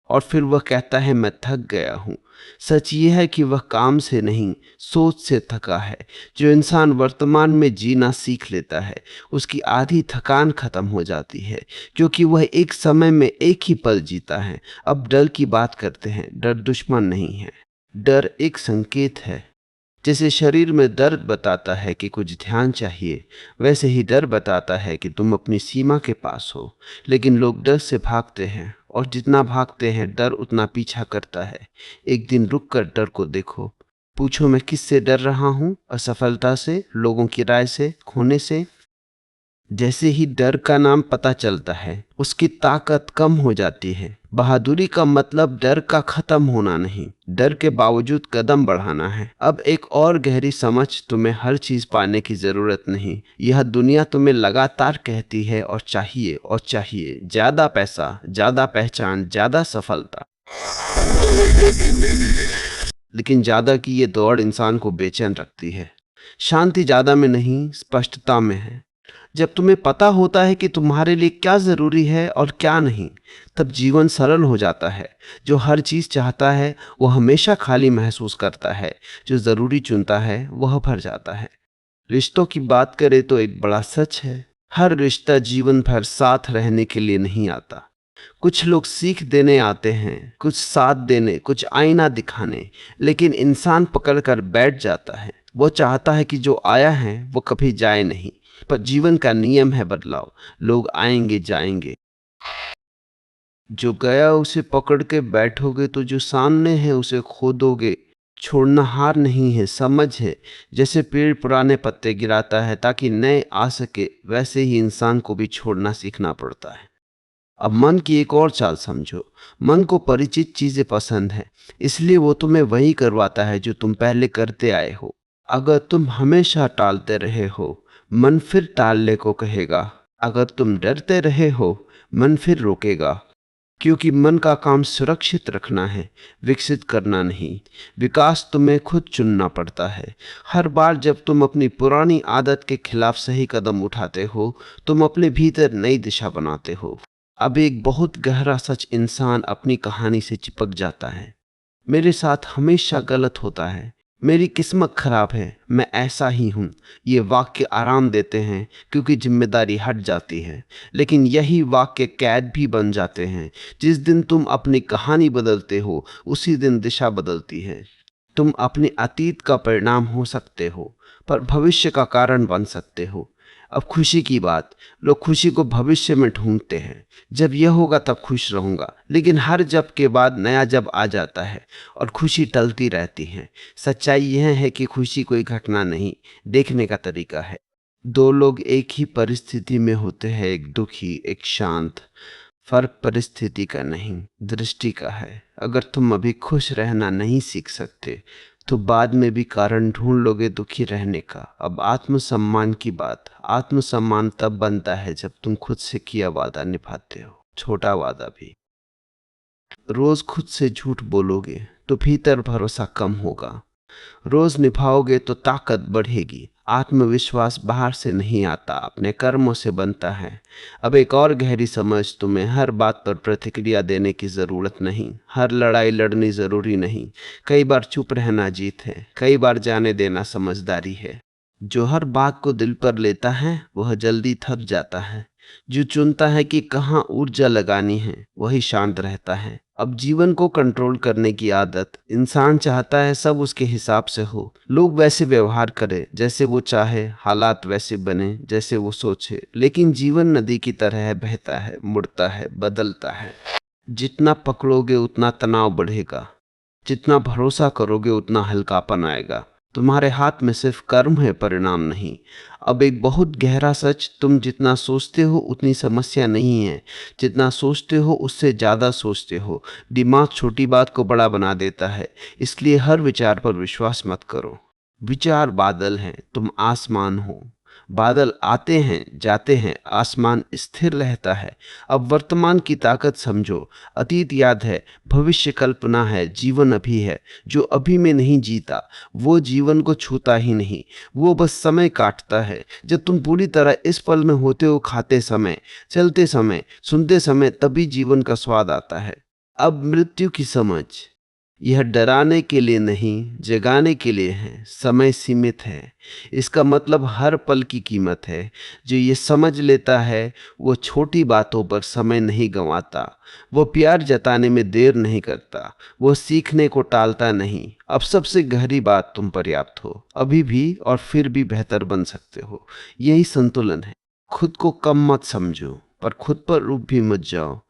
और फिर वह कहता है, मैं थक गया हूं। सच यह है कि वह काम से नहीं, सोच से थका है। जो इंसान वर्तमान में जीना सीख लेता है, उसकी आधी थकान खत्म हो जाती है, क्योंकि वह एक समय में एक ही पल जीता है। अब डर की बात करते हैं। डर दुश्मन नहीं है, डर एक संकेत है। जैसे शरीर में दर्द बताता है कि कुछ ध्यान चाहिए, वैसे ही डर बताता है कि तुम अपनी सीमा के पास हो। लेकिन लोग डर से भागते हैं, और जितना भागते हैं डर उतना पीछा करता है। एक दिन रुक कर डर को देखो, पूछो, मैं किससे डर रहा हूं? असफलता से, लोगों की राय से, खोने से? जैसे ही डर का नाम पता चलता है, उसकी ताकत कम हो जाती है। बहादुरी का मतलब डर का खत्म होना नहीं, डर के बावजूद कदम बढ़ाना है। अब एक और गहरी समझ, तुम्हें हर चीज पाने की जरूरत नहीं। यह दुनिया तुम्हें लगातार कहती है और चाहिए और चाहिए, ज्यादा पैसा, ज्यादा पहचान, ज्यादा सफलता। लेकिन ज्यादा की ये दौड़ इंसान को बेचैन रखती है। शांति ज्यादा में नहीं, स्पष्टता में है। जब तुम्हें पता होता है कि तुम्हारे लिए क्या जरूरी है और क्या नहीं, तब जीवन सरल हो जाता है। जो हर चीज चाहता है वो हमेशा खाली महसूस करता है, जो जरूरी चुनता है वह भर जाता है। रिश्तों की बात करें तो एक बड़ा सच है, हर रिश्ता जीवन भर साथ रहने के लिए नहीं आता। कुछ लोग सीख देने आते हैं, कुछ साथ देने, कुछ आईना दिखाने, लेकिन इंसान पकड़ कर बैठ जाता है। वो चाहता है कि जो आया है वो कभी जाए नहीं। पर जीवन का नियम है बदलाव, लोग आएंगे जाएंगे। जो गया उसे पकड़ के बैठोगे तो जो सामने है उसे खो दोगे। छोड़ना हार नहीं है, समझ है। जैसे पेड़ पुराने पत्ते गिराता है ताकि नए आ सके, वैसे ही इंसान को भी छोड़ना सीखना पड़ता है। अब मन की एक और चाल समझो। मन को परिचित चीजें पसंद है, इसलिए वो तुम्हें वही करवाता है जो तुम पहले करते आए हो। अगर तुम हमेशा टालते रहे हो, मन फिर टालने को कहेगा। अगर तुम डरते रहे हो, मन फिर रोकेगा। क्योंकि मन का काम सुरक्षित रखना है, विकसित करना नहीं। विकास तुम्हें खुद चुनना पड़ता है। हर बार जब तुम अपनी पुरानी आदत के खिलाफ सही कदम उठाते हो, तुम अपने भीतर नई दिशा बनाते हो। अब एक बहुत गहरा सच इंसान अपनी कहानी से चिपक जाता है। मेरे साथ हमेशा गलत होता है, मेरी किस्मत खराब है, मैं ऐसा ही हूं। ये वाक्य आराम देते हैं क्योंकि जिम्मेदारी हट जाती है, लेकिन यही वाक्य कैद भी बन जाते हैं। जिस दिन तुम अपनी कहानी बदलते हो, उसी दिन दिशा बदलती है। तुम अपने अतीत का परिणाम हो सकते हो, पर भविष्य का कारण बन सकते हो। अब खुशी की बात, लोग खुशी को भविष्य में ढूंढते हैं। जब यह होगा तब खुश रहूंगा, लेकिन हर जब के बाद नया जब आ जाता है और खुशी टलती रहती है। सच्चाई यह है कि खुशी कोई घटना नहीं, देखने का तरीका है। दो लोग एक ही परिस्थिति में होते हैं, एक दुखी एक शांत। फर्क परिस्थिति का नहीं, दृष्टि का है। अगर तुम अभी खुश रहना नहीं सीख सकते तो बाद में भी कारण ढूंढ लोगे दुखी रहने का। अब आत्मसम्मान की बात, आत्मसम्मान तब बनता है जब तुम खुद से किया वादा निभाते हो, छोटा वादा भी। रोज खुद से झूठ बोलोगे तो भीतर भरोसा कम होगा। रोज निभाओगे तो ताकत बढ़ेगी। आत्मविश्वास बाहर से नहीं आता, अपने कर्मों से बनता है। अब एक और गहरी समझ, तुम्हें हर बात पर प्रतिक्रिया देने की जरूरत नहीं, हर लड़ाई लड़नी जरूरी नहीं। कई बार चुप रहना जीत है, कई बार जाने देना समझदारी है। जो हर बात को दिल पर लेता है वह जल्दी थक जाता है। जो चुनता है कि कहाँ ऊर्जा लगानी है, वही शांत रहता है। अब जीवन को कंट्रोल करने की आदत, इंसान चाहता है सब उसके हिसाब से हो, लोग वैसे व्यवहार करें जैसे वो चाहे, हालात वैसे बने जैसे वो सोचे। लेकिन जीवन नदी की तरह है, बहता है, मुड़ता है, बदलता है। जितना पकड़ोगे उतना तनाव बढ़ेगा, जितना भरोसा करोगे उतना हल्कापन आएगा। तुम्हारे हाथ में सिर्फ कर्म है, परिणाम नहीं। अब एक बहुत गहरा सच, तुम जितना सोचते हो उतनी समस्या नहीं है, जितना सोचते हो उससे ज्यादा सोचते हो। दिमाग छोटी बात को बड़ा बना देता है, इसलिए हर विचार पर विश्वास मत करो। विचार बादल हैं, तुम आसमान हो। बादल आते हैं जाते हैं, आसमान स्थिर रहता है। अब वर्तमान की ताकत समझो। अतीत याद है, भविष्य कल्पना है, जीवन अभी है। जो अभी में नहीं जीता वो जीवन को छूता ही नहीं, वो बस समय काटता है। जब तुम पूरी तरह इस पल में होते हो, खाते समय, चलते समय, सुनते समय, तभी जीवन का स्वाद आता है। अब मृत्यु की समझ, यह डराने के लिए नहीं, जगाने के लिए है। समय सीमित है, इसका मतलब हर पल की कीमत है। जो ये समझ लेता है वो छोटी बातों पर समय नहीं गंवाता, वो प्यार जताने में देर नहीं करता, वो सीखने को टालता नहीं। अब सबसे गहरी बात, तुम पर्याप्त हो अभी भी, और फिर भी बेहतर बन सकते हो। यही संतुलन है। खुद को कम मत समझो, पर खुद पर रूप भी मत जाओ।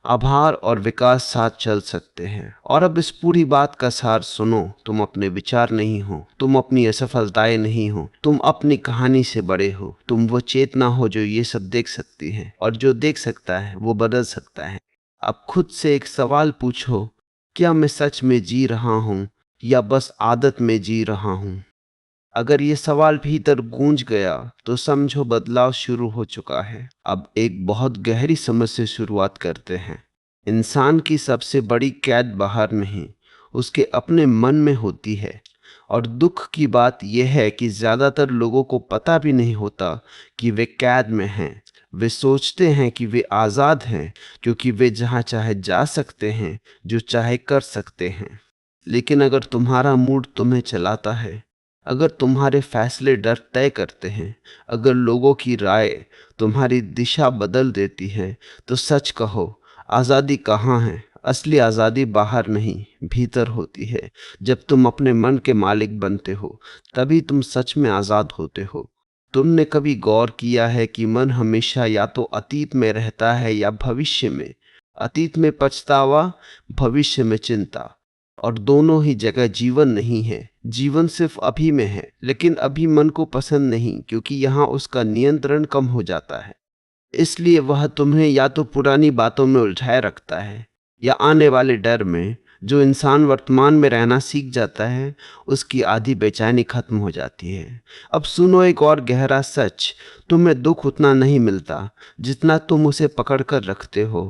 आभार और विकास साथ चल सकते हैं। और अब इस पूरी बात का सार सुनो, तुम अपने विचार नहीं हो, तुम अपनी असफलताएं नहीं हो, तुम अपनी कहानी से बड़े हो। तुम वो चेतना हो जो ये सब देख सकती है, और जो देख सकता है वो बदल सकता है। अब खुद से एक सवाल पूछो, क्या मैं सच में जी रहा हूं या बस आदत में जी रहा हूं? अगर ये सवाल भीतर गूंज गया तो समझो बदलाव शुरू हो चुका है। अब एक बहुत गहरी समझ से शुरुआत करते हैं। इंसान की सबसे बड़ी कैद बाहर नहीं, उसके अपने मन में होती है। और दुख की बात यह है कि ज्यादातर लोगों को पता भी नहीं होता कि वे कैद में हैं। वे सोचते हैं कि वे आजाद हैं क्योंकि वे जहां चाहे जा सकते हैं, जो चाहे कर सकते हैं। लेकिन अगर तुम्हारा मूड तुम्हें चलाता है, अगर तुम्हारे फैसले डर तय करते हैं, अगर लोगों की राय तुम्हारी दिशा बदल देती है, तो सच कहो, आज़ादी कहाँ है? असली आज़ादी बाहर नहीं, भीतर होती है। जब तुम अपने मन के मालिक बनते हो, तभी तुम सच में आज़ाद होते हो। तुमने कभी गौर किया है कि मन हमेशा या तो अतीत में रहता है या भविष्य में? अतीत में पछतावा, भविष्य में चिंता, और दोनों ही जगह जीवन नहीं है। जीवन सिर्फ अभी में है, लेकिन अभी मन को पसंद नहीं, क्योंकि यहाँ उसका नियंत्रण कम हो जाता है। इसलिए वह तुम्हें या तो पुरानी बातों में उलझाए रखता है या आने वाले डर में। जो इंसान वर्तमान में रहना सीख जाता है, उसकी आधी बेचैनी खत्म हो जाती है। अब सुनो एक और गहरा सच, तुम्हें दुख उतना नहीं मिलता जितना तुम उसे पकड़ कर रखते हो।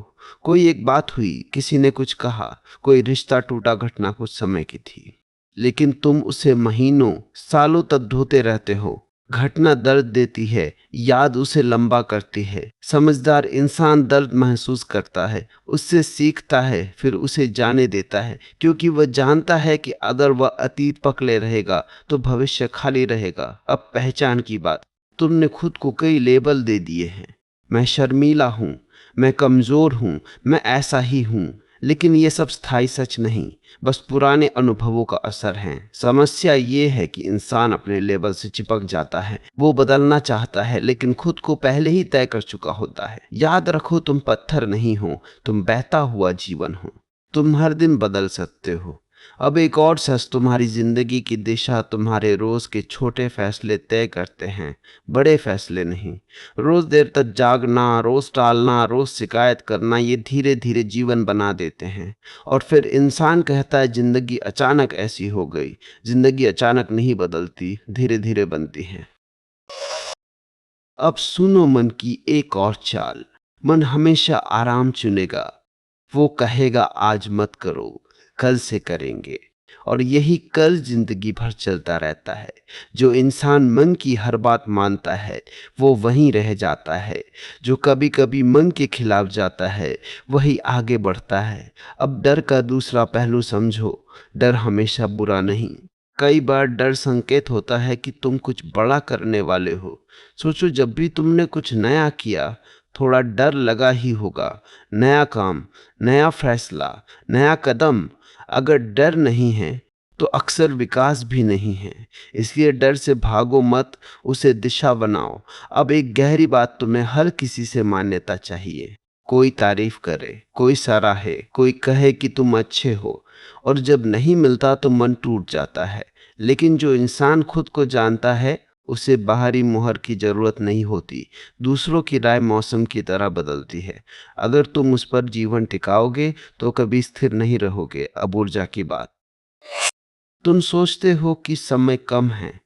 कोई एक बात हुई, किसी ने कुछ कहा, कोई रिश्ता टूटा, घटना कुछ समय की थी, लेकिन तुम उसे महीनों सालों तक ढोते रहते हो। घटना दर्द देती है, याद उसे लंबा करती है। समझदार इंसान दर्द महसूस करता है, उससे सीखता है, फिर उसे जाने देता है, क्योंकि वह जानता है कि अगर वह अतीत पकड़े रहेगा तो भविष्य खाली रहेगा। अब पहचान की बात। तुमने खुद को कई लेबल दे दिए हैं। मैं शर्मीला हूं, मैं कमजोर हूं, मैं ऐसा ही हूं। लेकिन ये सब स्थायी सच नहीं, बस पुराने अनुभवों का असर है। समस्या ये है कि इंसान अपने लेबल से चिपक जाता है। वो बदलना चाहता है लेकिन खुद को पहले ही तय कर चुका होता है। याद रखो, तुम पत्थर नहीं हो, तुम बहता हुआ जीवन हो। तुम हर दिन बदल सकते हो। अब एक और सच, तुम्हारी जिंदगी की दिशा तुम्हारे रोज के छोटे फैसले तय करते हैं, बड़े फैसले नहीं। रोज देर तक जागना, रोज टालना, रोज शिकायत करना, ये धीरे धीरे जीवन बना देते हैं। और फिर इंसान कहता है जिंदगी अचानक ऐसी हो गई। जिंदगी अचानक नहीं बदलती, धीरे धीरे बनती है। अब सुनो मन की एक और चाल। मन हमेशा आराम चुनेगा। वो कहेगा आज मत करो, कल से करेंगे। और यही कल जिंदगी भर चलता रहता है। जो इंसान मन की हर बात मानता है वो वहीं रह जाता है। जो कभी कभी मन के खिलाफ जाता है वही आगे बढ़ता है। अब डर का दूसरा पहलू समझो। डर हमेशा बुरा नहीं। कई बार डर संकेत होता है कि तुम कुछ बड़ा करने वाले हो। सोचो, जब भी तुमने कुछ नया किया, थोड़ा डर लगा ही होगा। नया काम, नया फैसला, नया कदम। अगर डर नहीं है तो अक्सर विकास भी नहीं है। इसलिए डर से भागो मत, उसे दिशा बनाओ। अब एक गहरी बात, तुम्हें हर किसी से मान्यता चाहिए। कोई तारीफ करे, कोई सराहे, कोई कहे कि तुम अच्छे हो। और जब नहीं मिलता तो मन टूट जाता है। लेकिन जो इंसान खुद को जानता है उसे बाहरी मोहर की जरूरत नहीं होती। दूसरों की राय मौसम की तरह बदलती है। अगर तुम उस पर जीवन टिकाओगे तो कभी स्थिर नहीं रहोगे। अब ऊर्जा की बात। तुम सोचते हो कि समय कम है,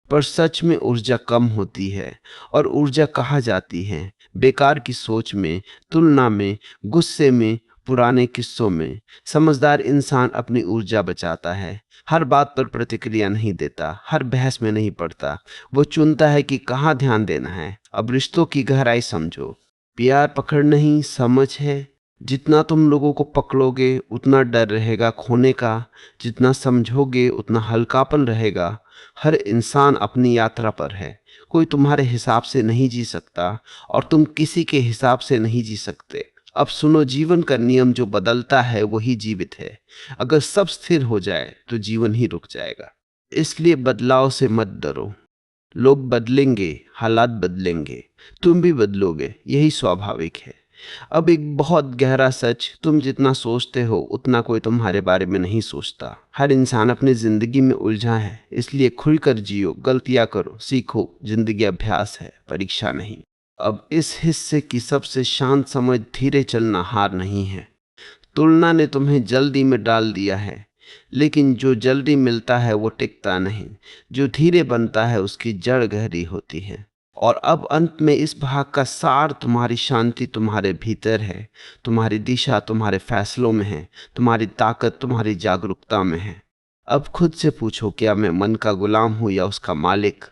पर सच में ऊर्जा कम होती है। और ऊर्जा कहाँ जाती है? बेकार की सोच में, तुलना में, गुस्से में, पुराने किस्सों में। समझदार इंसान अपनी ऊर्जा बचाता है। हर बात पर प्रतिक्रिया नहीं देता, हर बहस में नहीं पड़ता। वो चुनता है कि कहाँ ध्यान देना है। अब रिश्तों की गहराई समझो। प्यार पकड़ नहीं, समझ है। जितना तुम लोगों को पकड़ोगे उतना डर रहेगा खोने का। जितना समझोगे उतना हल्कापन रहेगा। हर इंसान अपनी यात्रा पर है। कोई तुम्हारे हिसाब से नहीं जी सकता और तुम किसी के हिसाब से नहीं जी सकते। अब सुनो, जीवन का नियम जो बदलता है वही जीवित है। अगर सब स्थिर हो जाए तो जीवन ही रुक जाएगा। इसलिए बदलाव से मत डरो। लोग बदलेंगे, हालात बदलेंगे, तुम भी बदलोगे, यही स्वाभाविक है। अब एक बहुत गहरा सच, तुम जितना सोचते हो उतना कोई तुम्हारे बारे में नहीं सोचता। हर इंसान अपनी जिंदगी में उलझा है, इसलिए खुलकर जियो, गलतियां करो, सीखो। जिंदगी अभ्यास है, परीक्षा नहीं। अब इस हिस्से की सबसे शांत समझ, धीरे चलना हार नहीं है। तुलना ने तुम्हें जल्दी में डाल दिया है, लेकिन जो जल्दी मिलता है वो टिकता नहीं। जो धीरे बनता है उसकी जड़ गहरी होती है। और अब अंत में इस भाग का सार, तुम्हारी शांति तुम्हारे भीतर है। तुम्हारी दिशा तुम्हारे फैसलों में है। तुम्हारी ताकत तुम्हारी जागरूकता में है। अब खुद से पूछो, क्या मैं मन का गुलाम हूं या उसका मालिक?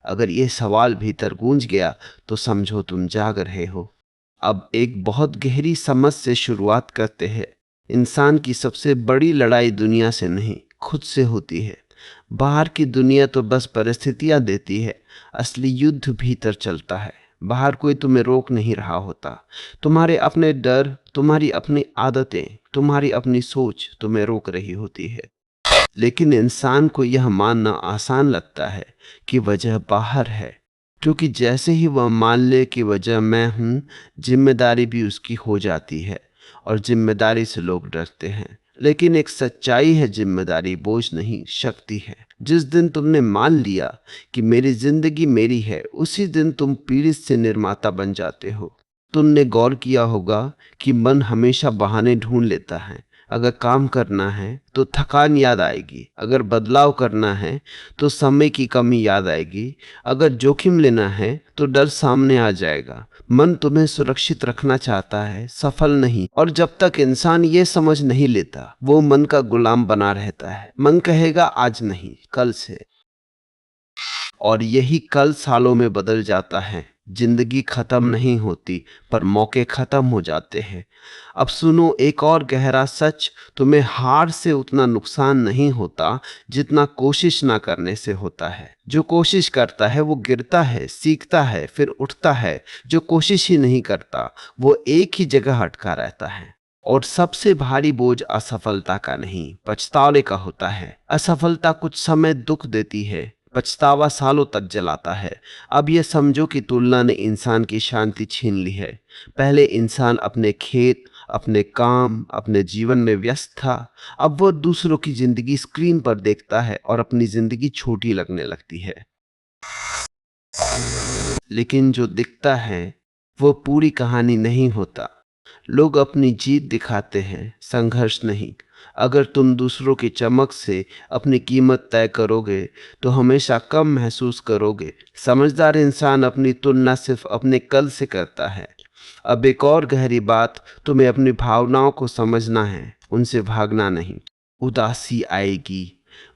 अगर ये सवाल भीतर गूंज गया तो समझो तुम जाग रहे हो। अब एक बहुत गहरी समझ से शुरुआत करते हैं। इंसान की सबसे बड़ी लड़ाई दुनिया से नहीं, खुद से होती है। बाहर की दुनिया तो बस परिस्थितियां देती है, असली युद्ध भीतर चलता है। बाहर कोई तुम्हें रोक नहीं रहा होता। तुम्हारे अपने डर, तुम्हारी अपनी आदतें, तुम्हारी अपनी सोच तुम्हें रोक रही होती है। लेकिन इंसान को यह मानना आसान लगता है कि वजह बाहर है, क्योंकि जैसे ही वह मान ले कि वजह मैं हूं, जिम्मेदारी भी उसकी हो जाती है। और जिम्मेदारी से लोग डरते हैं। लेकिन एक सच्चाई है, जिम्मेदारी बोझ नहीं, शक्ति है। जिस दिन तुमने मान लिया कि मेरी जिंदगी मेरी है, उसी दिन तुम पीड़ित से निर्माता बन जाते हो। तुमने गौर किया होगा कि मन हमेशा बहाने ढूंढ लेता है। अगर काम करना है तो थकान याद आएगी, अगर बदलाव करना है तो समय की कमी याद आएगी, अगर जोखिम लेना है तो डर सामने आ जाएगा। मन तुम्हें सुरक्षित रखना चाहता है, सफल नहीं। और जब तक इंसान ये समझ नहीं लेता, वो मन का गुलाम बना रहता है। मन कहेगा आज नहीं, कल से। और यही कल सालों में बदल जाता है। जिंदगी खत्म नहीं होती, पर मौके खत्म हो जाते हैं। अब सुनो एक और गहरा सच, तुम्हें हार से उतना नुकसान नहीं होता जितना कोशिश ना करने से होता है। जो कोशिश करता है वो गिरता है, सीखता है, फिर उठता है। जो कोशिश ही नहीं करता वो एक ही जगह अटका रहता है। और सबसे भारी बोझ असफलता का नहीं, पछतावे का होता है। असफलता कुछ समय दुख देती है, पछतावा सालों तक जलाता है। अब यह समझो कि तुलना ने इंसान की शांति छीन ली है। पहले इंसान अपने खेत, अपने काम, अपने जीवन में व्यस्त था। अब वो दूसरों की जिंदगी स्क्रीन पर देखता है और अपनी जिंदगी छोटी लगने लगती है। लेकिन जो दिखता है वो पूरी कहानी नहीं होता। लोग अपनी जीत दिखाते हैं, संघर्ष नहीं। अगर तुम दूसरों की चमक से अपनी कीमत तय करोगे तो हमेशा कम महसूस करोगे। समझदार इंसान अपनी तुलना सिर्फ अपने कल से करता है। अब एक और गहरी बात, तुम्हें अपनी भावनाओं को समझना है, उनसे भागना नहीं। उदासी आएगी,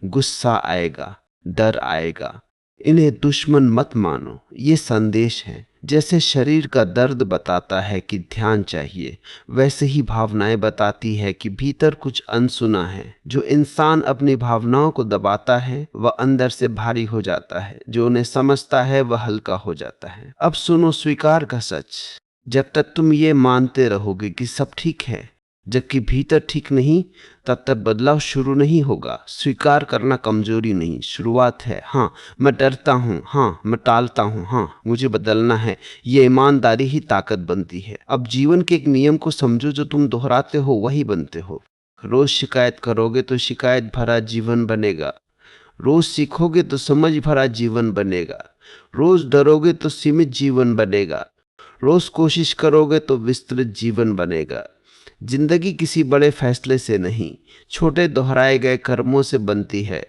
गुस्सा आएगा, डर आएगा, इन्हें दुश्मन मत मानो, ये संदेश है। जैसे शरीर का दर्द बताता है कि ध्यान चाहिए, वैसे ही भावनाएं बताती है कि भीतर कुछ अनसुना है। जो इंसान अपनी भावनाओं को दबाता है वह अंदर से भारी हो जाता है, जो उन्हें समझता है वह हल्का हो जाता है। अब सुनो स्वीकार का सच, जब तक तुम ये मानते रहोगे कि सब ठीक है जबकि भीतर ठीक नहीं, तब तक बदलाव शुरू नहीं होगा। स्वीकार करना कमजोरी नहीं, शुरुआत है। हाँ मैं डरता हूँ, हाँ मैं टालता हूँ, हाँ मुझे बदलना है, ये ईमानदारी ही ताकत बनती है। अब जीवन के एक नियम को समझो, जो तुम दोहराते हो वही बनते हो। रोज शिकायत करोगे तो शिकायत भरा जीवन बनेगा। रोज सीखोगे तो समझ भरा जीवन बनेगा। रोज डरोगे तो सीमित जीवन बनेगा। रोज कोशिश करोगे तो विस्तृत जीवन बनेगा। जिंदगी किसी बड़े फैसले से नहीं, छोटे दोहराए गए कर्मों से बनती है।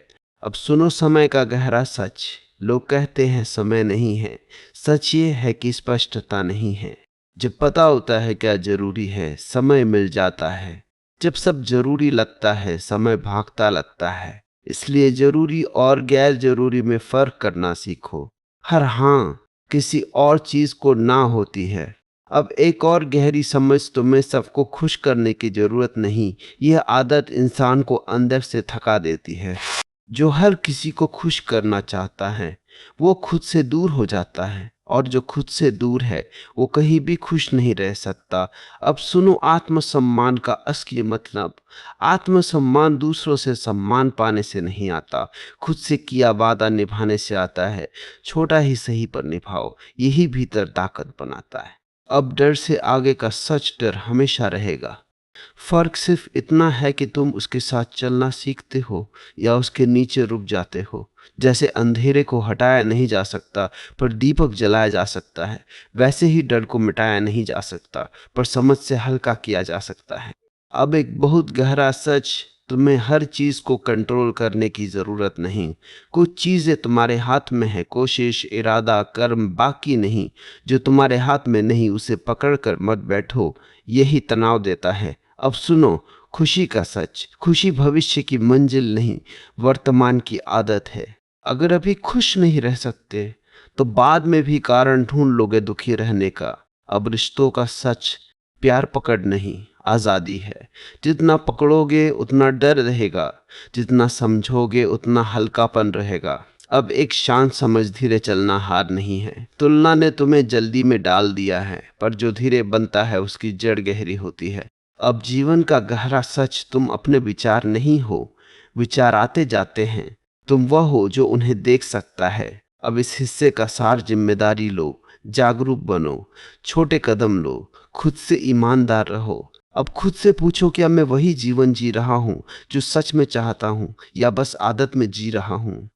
अब सुनो समय का गहरा सच। लोग कहते हैं समय नहीं है, सच ये है कि स्पष्टता नहीं है। जब पता होता है क्या जरूरी है, समय मिल जाता है। जब सब जरूरी लगता है, समय भागता लगता है। इसलिए जरूरी और गैर जरूरी में फर्क करना सीखो। हर हाँ किसी और चीज को ना होती है। अब एक और गहरी समझ, तुम्हें सबको खुश करने की जरूरत नहीं। यह आदत इंसान को अंदर से थका देती है। जो हर किसी को खुश करना चाहता है वो खुद से दूर हो जाता है, और जो खुद से दूर है वो कहीं भी खुश नहीं रह सकता। अब सुनो आत्मसम्मान का असली मतलब। आत्मसम्मान दूसरों से सम्मान पाने से नहीं आता, खुद से किया वादा निभाने से आता है। छोटा ही सही पर निभाओ, यही भीतर ताकत बनाता है। अब डर से आगे का सच डर हमेशा रहेगा। फर्क सिर्फ इतना है कि तुम उसके साथ चलना सीखते हो या उसके नीचे रुक जाते हो। जैसे अंधेरे को हटाया नहीं जा सकता पर दीपक जलाया जा सकता है, वैसे ही डर को मिटाया नहीं जा सकता पर समझ से हल्का किया जा सकता है। अब एक बहुत गहरा सच, तुम्हें हर चीज को कंट्रोल करने की जरूरत नहीं। कुछ चीजें तुम्हारे हाथ में है, कोशिश, इरादा, कर्म, बाकी नहीं। जो तुम्हारे हाथ में नहीं उसे पकड़ कर मत बैठो, यही तनाव देता है। अब सुनो खुशी का सच। खुशी भविष्य की मंजिल नहीं, वर्तमान की आदत है। अगर अभी खुश नहीं रह सकते तो बाद में भी कारण ढूंढ लोगे दुखी रहने का। अब रिश्तों का सच, प्यार पकड़ नहीं, आजादी है। जितना पकड़ोगे उतना डर रहेगा, जितना समझोगे उतना हल्कापन रहेगा। अब एक शांत समझ, धीरे चलना हार नहीं है। तुलना ने तुम्हें जल्दी में डाल दिया है, पर जो धीरे बनता है उसकी जड़ गहरी होती है। अब जीवन का गहरा सच, तुम अपने विचार नहीं हो, विचार आते जाते हैं। तुम वह हो जो उन्हें देख सकता है। अब इस हिस्से का सार, जिम्मेदारी लो, जागरूक बनो, छोटे कदम लो, खुद से ईमानदार रहो। अब खुद से पूछो, क्या मैं वही जीवन जी रहा हूं जो सच में चाहता हूं, या बस आदत में जी रहा हूं?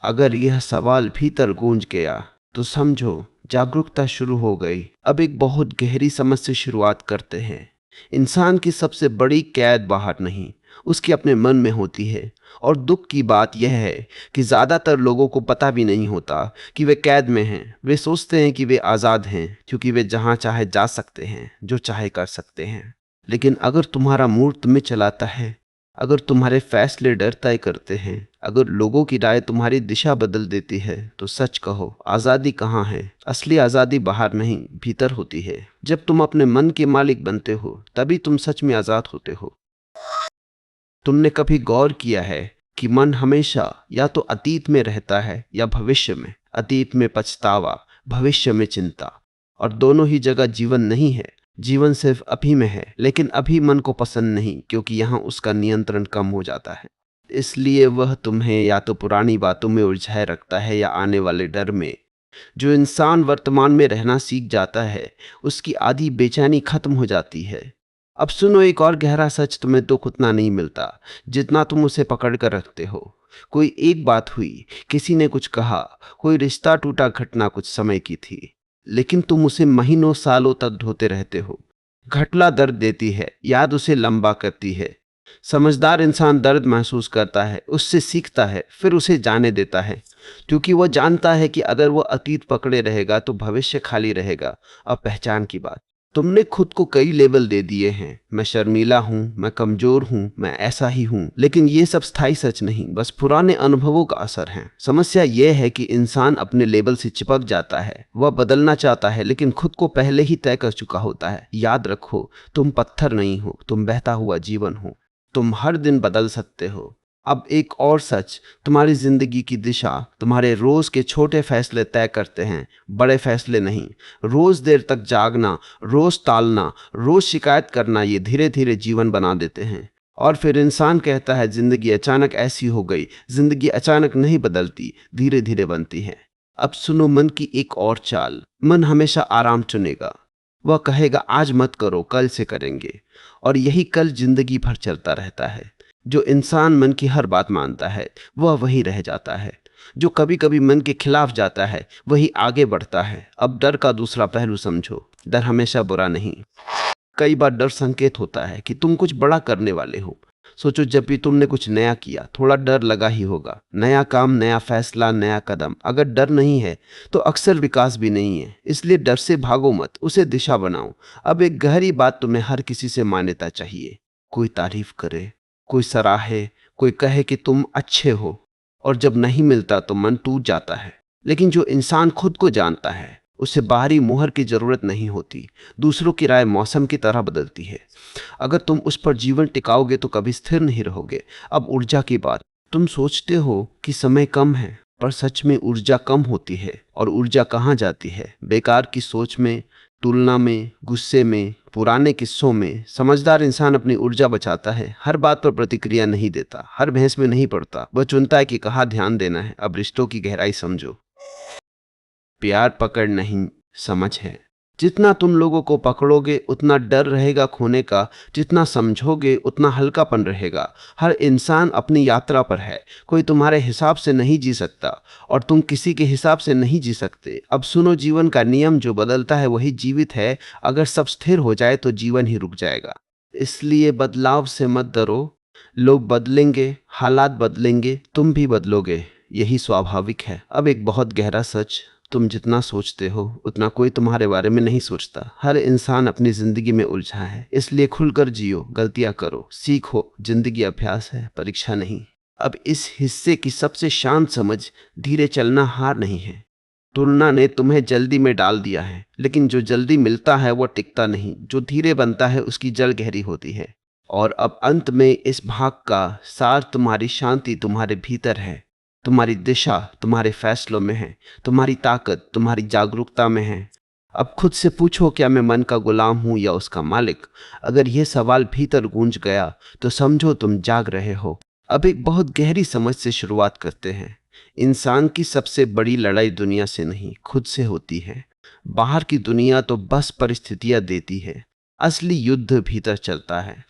अगर यह सवाल भीतर गूंज गया तो समझो जागरूकता शुरू हो गई। अब एक बहुत गहरी समझ से शुरुआत करते हैं। इंसान की सबसे बड़ी कैद बाहर नहीं, उसके अपने मन में होती है। और दुख की बात यह है कि ज्यादातर लोगों को पता भी नहीं होता कि वे कैद में हैं। वे सोचते हैं कि वे आजाद हैं क्योंकि वे जहां चाहे जा सकते हैं, जो चाहे कर सकते हैं। लेकिन अगर तुम्हारा मूड तुम्हें चलाता है अगर तुम्हारे फैसले डर तय करते हैं, अगर लोगों की राय तुम्हारी दिशा बदल देती है, तो सच कहो, आजादी कहाँ है? असली आजादी बाहर नहीं, भीतर होती है। जब तुम अपने मन के मालिक बनते हो, तभी तुम सच में आजाद होते हो। तुमने कभी गौर किया है कि मन हमेशा या तो अतीत में रहता है या भविष्य में? अतीत में पछतावा, भविष्य में चिंता, और दोनों ही जगह जीवन नहीं है। जीवन सिर्फ अभी में है, लेकिन अभी मन को पसंद नहीं, क्योंकि यहाँ उसका नियंत्रण कम हो जाता है। इसलिए वह तुम्हें या तो पुरानी बातों में उलझाए रखता है या आने वाले डर में। जो इंसान वर्तमान में रहना सीख जाता है, उसकी आधी बेचैनी खत्म हो जाती है। अब सुनो एक और गहरा सच, तुम्हें दुख उतना नहीं मिलता जितना तुम उसे पकड़ कर रखते हो। कोई एक बात हुई, किसी ने कुछ कहा, कोई रिश्ता टूटा, घटना कुछ समय की थी, लेकिन तुम उसे महीनों सालों तक ढोते रहते हो। घटना दर्द देती है, याद उसे लंबा करती है। समझदार इंसान दर्द महसूस करता है, उससे सीखता है, फिर उसे जाने देता है, क्योंकि वह जानता है कि अगर वह अतीत पकड़े रहेगा तो भविष्य खाली रहेगा। अब पहचान की बात। तुमने खुद को कई लेबल दे दिए हैं, मैं शर्मीला हूं, मैं कमजोर हूं, मैं ऐसा ही हूं, लेकिन ये सब स्थायी सच नहीं, बस पुराने अनुभवों का असर है। समस्या यह है कि इंसान अपने लेबल से चिपक जाता है। वह बदलना चाहता है, लेकिन खुद को पहले ही तय कर चुका होता है। याद रखो, तुम पत्थर नहीं हो, तुम बहता हुआ जीवन हो। तुम हर दिन बदल सकते हो। अब एक और सच, तुम्हारी जिंदगी की दिशा तुम्हारे रोज के छोटे फैसले तय करते हैं, बड़े फैसले नहीं। रोज देर तक जागना, रोज टालना, रोज शिकायत करना, ये धीरे धीरे जीवन बना देते हैं। और फिर इंसान कहता है जिंदगी अचानक ऐसी हो गई। जिंदगी अचानक नहीं बदलती, धीरे धीरे बनती है। अब सुनो मन की एक और चाल। मन हमेशा आराम चुनेगा। वह कहेगा आज मत करो, कल से करेंगे, और यही कल जिंदगी भर चलता रहता है। जो इंसान मन की हर बात मानता है, वह वहीं रह जाता है। जो कभी कभी मन के खिलाफ जाता है, वही आगे बढ़ता है। अब डर का दूसरा पहलू समझो। डर हमेशा बुरा नहीं। कई बार डर संकेत होता है कि तुम कुछ बड़ा करने वाले हो। सोचो, जब भी तुमने कुछ नया किया, थोड़ा डर लगा ही होगा। नया काम, नया फैसला, नया कदम। अगर डर नहीं है तो अक्सर विकास भी नहीं है। इसलिए डर से भागो मत, उसे दिशा बनाओ। अब एक गहरी बात, तुम्हें हर किसी से मान्यता चाहिए। कोई तारीफ करे, कोई सराहे, कोई कहे कि तुम अच्छे हो, और जब नहीं मिलता तो मन टूट जाता है। लेकिन जो इंसान खुद को जानता है, उसे बाहरी मोहर की जरूरत नहीं होती। दूसरों की राय मौसम की तरह बदलती है। अगर तुम उस पर जीवन टिकाओगे तो कभी स्थिर नहीं रहोगे। अब ऊर्जा की बात। तुम सोचते हो कि समय कम है, पर सच में ऊर्जा कम होती है। और ऊर्जा कहाँ जाती है? बेकार की सोच में, तुलना में, गुस्से में, पुराने किस्सों में। समझदार इंसान अपनी ऊर्जा बचाता है। हर बात पर प्रतिक्रिया नहीं देता, हर बहस में नहीं पड़ता। वह चुनता है कि कहाँ ध्यान देना है। अब रिश्तों की गहराई समझो। प्यार पकड़ नहीं, समझ है। जितना तुम लोगों को पकड़ोगे उतना डर रहेगा खोने का, जितना समझोगे उतना हल्कापन रहेगा। हर इंसान अपनी यात्रा पर है। कोई तुम्हारे हिसाब से नहीं जी सकता, और तुम किसी के हिसाब से नहीं जी सकते। अब सुनो, जीवन का नियम जो बदलता है वही जीवित है। अगर सब स्थिर हो जाए तो जीवन ही रुक जाएगा। इसलिए बदलाव से मत डरो। लोग बदलेंगे, हालात बदलेंगे, तुम भी बदलोगे, यही स्वाभाविक है। अब एक बहुत गहरा सच, तुम जितना सोचते हो उतना कोई तुम्हारे बारे में नहीं सोचता। हर इंसान अपनी जिंदगी में उलझा है, इसलिए खुलकर जियो, गलतियां करो, सीखो। जिंदगी अभ्यास है, परीक्षा नहीं। अब इस हिस्से की सबसे शांत समझ, धीरे चलना हार नहीं है। तुलना ने तुम्हें जल्दी में डाल दिया है, लेकिन जो जल्दी मिलता है वो टिकता नहीं। जो धीरे बनता है उसकी जड़ गहरी होती है। और अब अंत में इस भाग का सार, तुम्हारी शांति तुम्हारे भीतर है। तुम्हारी दिशा तुम्हारे फैसलों में है। तुम्हारी ताकत तुम्हारी जागरूकता में है। अब खुद से पूछो, क्या मैं मन का गुलाम हूं या उसका मालिक? अगर यह सवाल भीतर गूंज गया तो समझो तुम जाग रहे हो। अब एक बहुत गहरी समझ से शुरुआत करते हैं। इंसान की सबसे बड़ी लड़ाई दुनिया से नहीं, खुद से होती है। बाहर की दुनिया तो बस परिस्थितियां देती है, असली युद्ध भीतर चलता है।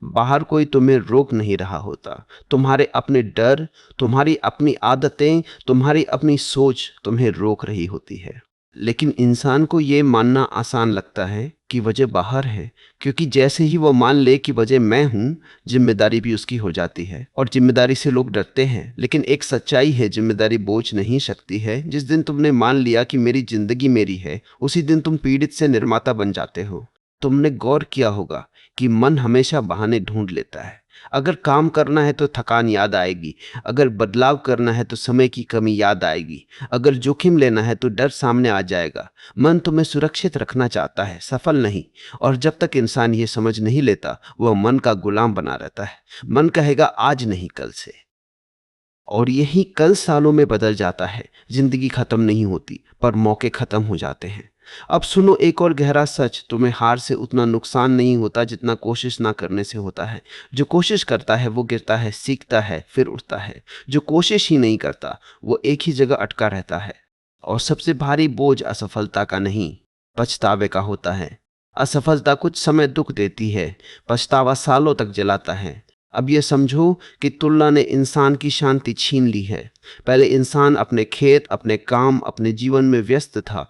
बाहर कोई तुम्हें रोक नहीं रहा होता। तुम्हारे अपने डर, तुम्हारी अपनी आदतें, तुम्हारी अपनी सोच तुम्हें रोक रही होती है। लेकिन इंसान को यह मानना आसान लगता है कि वजह बाहर है, क्योंकि जैसे ही वो मान ले कि वजह मैं हूं, जिम्मेदारी भी उसकी हो जाती है। और जिम्मेदारी से लोग डरते हैं। लेकिन एक सच्चाई है, जिम्मेदारी बोझ नहीं सकती है। जिस दिन तुमने मान लिया कि मेरी जिंदगी मेरी है, उसी दिन तुम पीड़ित से निर्माता बन जाते हो। तुमने गौर किया होगा कि मन हमेशा बहाने ढूंढ लेता है। अगर काम करना है तो थकान याद आएगी, अगर बदलाव करना है तो समय की कमी याद आएगी, अगर जोखिम लेना है तो डर सामने आ जाएगा। मन तुम्हें सुरक्षित रखना चाहता है, सफल नहीं। और जब तक इंसान ये समझ नहीं लेता, वह मन का गुलाम बना रहता है। मन कहेगा आज नहीं कल से, और यही कल सालों में बदल जाता है। जिंदगी खत्म नहीं होती, पर मौके खत्म हो जाते हैं। अब सुनो एक और गहरा सच, तुम्हें हार से उतना नुकसान नहीं होता जितना कोशिश ना करने से होता है। जो कोशिश करता है वो गिरता है, सीखता है, फिर उठता है। जो कोशिश ही नहीं करता वो एक ही जगह अटका रहता है। और सबसे भारी बोझ असफलता का नहीं, पछतावे का होता है। असफलता कुछ समय दुख देती है, पछतावा सालों तक जलाता है। अब यह समझो कि तुलना ने इंसान की शांति छीन ली है। पहले इंसान अपने खेत, अपने काम, अपने जीवन में व्यस्त था।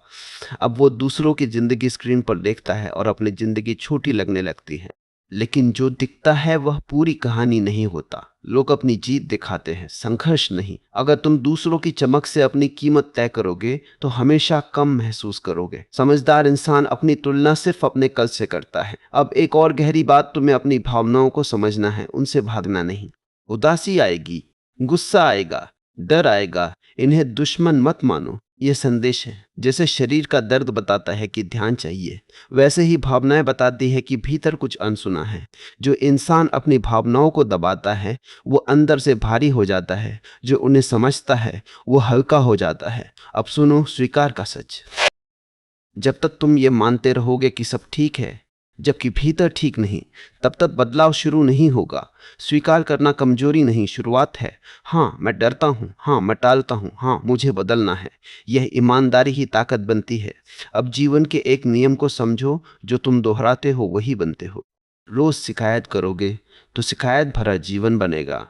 अब वो दूसरों की जिंदगी स्क्रीन पर देखता है और अपनी जिंदगी छोटी लगने लगती है। लेकिन जो दिखता है वह पूरी कहानी नहीं होता। लोग अपनी जीत दिखाते हैं, संघर्ष नहीं। अगर तुम दूसरों की चमक से अपनी कीमत तय करोगे तो हमेशा कम महसूस करोगे। समझदार इंसान अपनी तुलना सिर्फ अपने कल से करता है। अब एक और गहरी बात, तुम्हें अपनी भावनाओं को समझना है, उनसे भागना नहीं। उदासी आएगी, गुस्सा आएगा, डर आएगा, इन्हें दुश्मन मत मानो। ये संदेश है। जैसे शरीर का दर्द बताता है कि ध्यान चाहिए, वैसे ही भावनाएं बताती है कि भीतर कुछ अनसुना है। जो इंसान अपनी भावनाओं को दबाता है वो अंदर से भारी हो जाता है, जो उन्हें समझता है वो हल्का हो जाता है। अब सुनो स्वीकार का सच। जब तक तुम ये मानते रहोगे कि सब ठीक है जबकि भीतर ठीक नहीं, तब तक बदलाव शुरू नहीं होगा। स्वीकार करना कमजोरी नहीं, शुरुआत है। हाँ मैं डरता हूँ, हाँ मैं टालता हूँ, हाँ मुझे बदलना है। यह ईमानदारी ही ताकत बनती है। अब जीवन के एक नियम को समझो, जो तुम दोहराते हो वही बनते हो। रोज शिकायत करोगे तो शिकायत भरा जीवन बनेगा।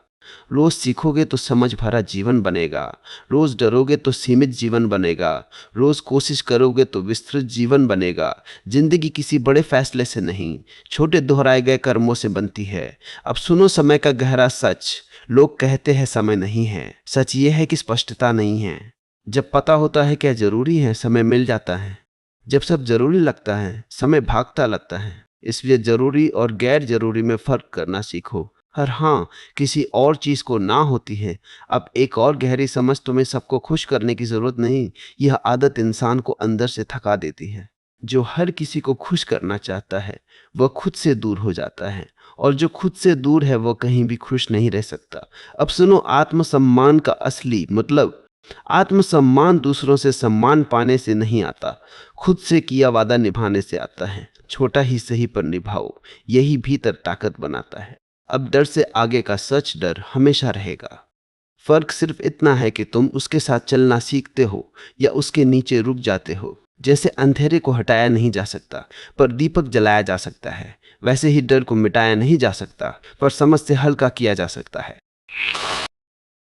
रोज सीखोगे तो समझ भरा जीवन बनेगा। रोज डरोगे तो सीमित जीवन बनेगा। रोज कोशिश करोगे तो विस्तृत जीवन बनेगा। जिंदगी किसी बड़े फैसले से नहीं, छोटे दोहराए गए कर्मों से बनती है। अब सुनो समय का गहरा सच। लोग कहते हैं समय नहीं है, सच ये है कि स्पष्टता नहीं है। जब पता होता है क्या जरूरी है, समय मिल जाता है। जब सब जरूरी लगता है, समय भागता लगता है। इसलिए जरूरी और गैर जरूरी में फर्क करना सीखो। और हाँ, किसी और चीज को ना होती है। अब एक और गहरी समझ, तुम्हें सबको खुश करने की जरूरत नहीं। यह आदत इंसान को अंदर से थका देती है। जो हर किसी को खुश करना चाहता है वह खुद से दूर हो जाता है, और जो खुद से दूर है वह कहीं भी खुश नहीं रह सकता। अब सुनो आत्मसम्मान का असली मतलब। आत्मसम्मान दूसरों से सम्मान पाने से नहीं आता, खुद से किया वादा निभाने से आता है। छोटा ही सही पर निभाओ, यही भीतर ताकत बनाता है। अब डर से आगे का सच, डर हमेशा रहेगा। फर्क सिर्फ इतना है कि तुम उसके साथ चलना सीखते हो या उसके नीचे रुक जाते हो। जैसे अंधेरे को हटाया नहीं जा सकता पर दीपक जलाया जा सकता है, वैसे ही डर को मिटाया नहीं जा सकता पर समझ से हल्का किया जा सकता है।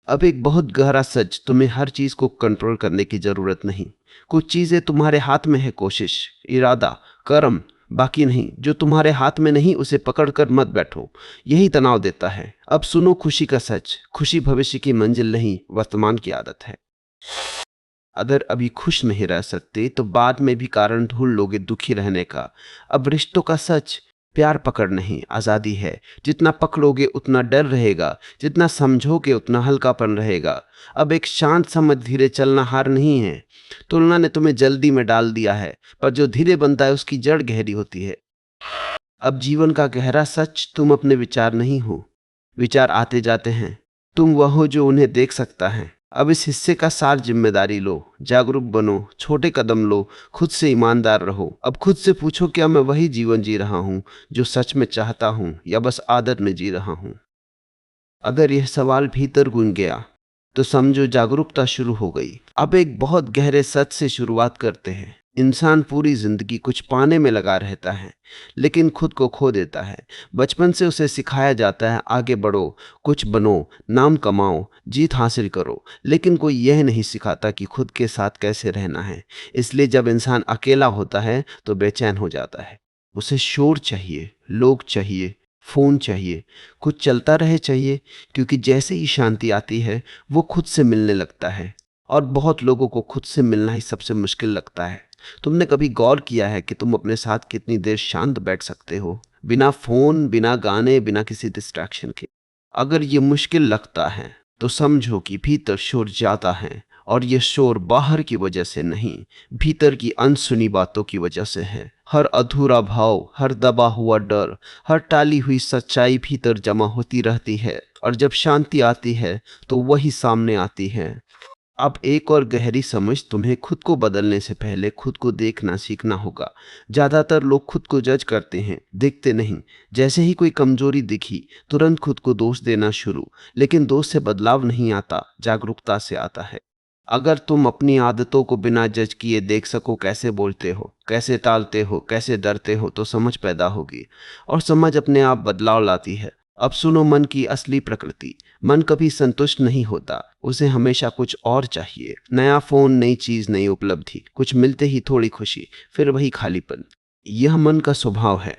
अब एक बहुत गहरा सच, तुम्हें हर चीज को कंट्रोल करने की जरूरत नहीं। कुछ चीजें तुम्हारे हाथ में है, कोशिश, इरादा, कर्म। बाकी नहीं। जो तुम्हारे हाथ में नहीं उसे पकड़कर मत बैठो, यही तनाव देता है। अब सुनो खुशी का सच। खुशी भविष्य की मंजिल नहीं, वर्तमान की आदत है। अगर अभी खुश नहीं रह सकते तो बाद में भी कारण ढूंढ लोगे दुखी रहने का। अब रिश्तों का सच, प्यार पकड़ नहीं, आजादी है। जितना पकड़ोगे उतना डर रहेगा, जितना समझोगे उतना हल्कापन रहेगा। अब एक शांत समझ, धीरे चलना हार नहीं है। तुलना ने तुम्हें जल्दी में डाल दिया है, पर जो धीरे बनता है उसकी जड़ गहरी होती है। अब जीवन का गहरा सच, तुम अपने विचार नहीं हो। विचार आते जाते हैं, तुम वह हो जो उन्हें देख सकता है। अब इस हिस्से का सार जिम्मेदारी लो, जागरूक बनो, छोटे कदम लो, खुद से ईमानदार रहो। अब खुद से पूछो, क्या मैं वही जीवन जी रहा हूं जो सच में चाहता हूं, या बस आदत में जी रहा हूं? अगर यह सवाल भीतर गूंज गया तो समझो जागरूकता शुरू हो गई। अब एक बहुत गहरे सच से शुरुआत करते हैं। इंसान पूरी जिंदगी कुछ पाने में लगा रहता है, लेकिन खुद को खो देता है। बचपन से उसे सिखाया जाता है, आगे बढ़ो, कुछ बनो, नाम कमाओ, जीत हासिल करो, लेकिन कोई यह नहीं सिखाता कि खुद के साथ कैसे रहना है। इसलिए जब इंसान अकेला होता है तो बेचैन हो जाता है। उसे शोर चाहिए, लोग चाहिए, फोन चाहिए, कुछ चलता रहे चाहिए, क्योंकि जैसे ही शांति आती है वो खुद से मिलने लगता है। और बहुत लोगों को खुद से मिलना ही सबसे मुश्किल लगता है। तुमने कभी गौर किया है कि तुम अपने साथ कितनी देर शांत बैठ सकते हो बिना फोन, बिना गाने, बिना किसी डिस्ट्रैक्शन के। अगर ये मुश्किल लगता है तो समझो कि भीतर शोर ज्यादा है, और ये शोर बाहर की वजह से नहीं, भीतर की अनसुनी बातों की वजह से है। हर अधूरा भाव, हर दबा हुआ डर, हर टाली हुई सच्चाई भीतर जमा होती रहती है, और जब शांति आती है तो वही सामने आती है। अब एक और गहरी समझ, तुम्हें खुद को बदलने से पहले खुद को देखना सीखना होगा। ज्यादातर लोग खुद को जज करते हैं, देखते नहीं। जैसे ही कोई कमजोरी दिखी तुरंत खुद को दोष देना शुरू। लेकिन दोष से बदलाव नहीं आता, जागरूकता से आता है। अगर तुम अपनी आदतों को बिना जज किए देख सको, कैसे बोलते हो, कैसे टालते हो, कैसे डरते हो, तो समझ पैदा होगी। और समझ अपने आप बदलाव लाती है। अब सुनो मन की असली प्रकृति। मन कभी संतुष्ट नहीं होता, उसे हमेशा कुछ और चाहिए। नया फोन, नई चीज, नई उपलब्धि, कुछ मिलते ही थोड़ी खुशी, फिर वही खालीपन। यह मन का स्वभाव है।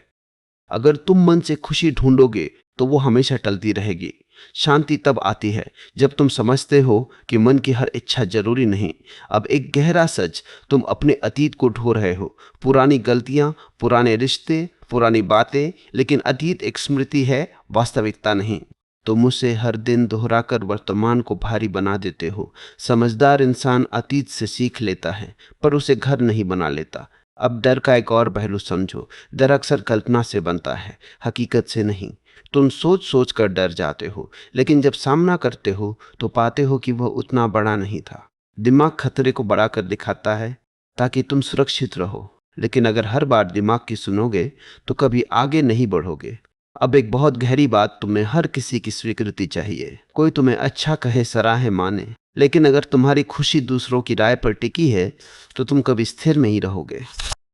अगर तुम मन से खुशी ढूंढोगे तो वो हमेशा टलती रहेगी। शांति तब आती है जब तुम समझते हो कि मन की हर इच्छा जरूरी नहीं। अब एक गहरा सच, तुम अपने अतीत को ढो रहे हो। पुरानी गलतियां, पुराने रिश्ते, पुरानी बातें, लेकिन अतीत एक स्मृति है, वास्तविकता नहीं। तुम उसे हर दिन दोहराकर वर्तमान को भारी बना देते हो। समझदार इंसान अतीत से सीख लेता है, पर उसे घर नहीं बना लेता। अब डर का एक और पहलू समझो। डर अक्सर कल्पना से बनता है, हकीकत से नहीं। तुम सोच सोच कर डर जाते हो, लेकिन जब सामना करते हो तो पाते हो कि वह उतना बड़ा नहीं था। दिमाग खतरे को बड़ा कर दिखाता है ताकि तुम सुरक्षित रहो, लेकिन अगर हर बार दिमाग की सुनोगे तो कभी आगे नहीं बढ़ोगे। अब एक बहुत गहरी बात, तुम्हें हर किसी की स्वीकृति चाहिए। कोई तुम्हें अच्छा कहे, सराहे, माने, लेकिन अगर तुम्हारी खुशी दूसरों की राय पर टिकी है तो तुम कभी स्थिर नहीं रहोगे।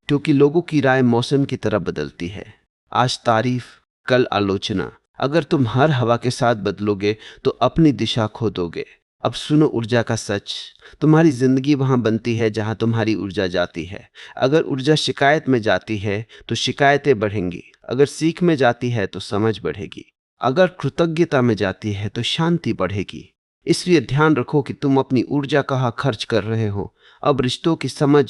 क्योंकि लोगों की राय मौसम की तरह बदलती है। आज तारीफ, कल आलोचना। अगर तुम हर हवा के साथ बदलोगे तो अपनी दिशा खो दोगे। अब सुनो ऊर्जा का सच। तुम्हारी जिंदगी वहां बनती है जहां तुम्हारी ऊर्जा जाती है। अगर ऊर्जा शिकायत में जाती है तो शिकायतें बढ़ेंगी। अगर सीख में जाती है तो समझ बढ़ेगी। अगर कृतज्ञता में जाती है तो शांति बढ़ेगी। इसलिए ध्यान रखो कि तुम अपनी ऊर्जा कहाँ खर्च कर रहे हो। अब रिश्तों की समझ।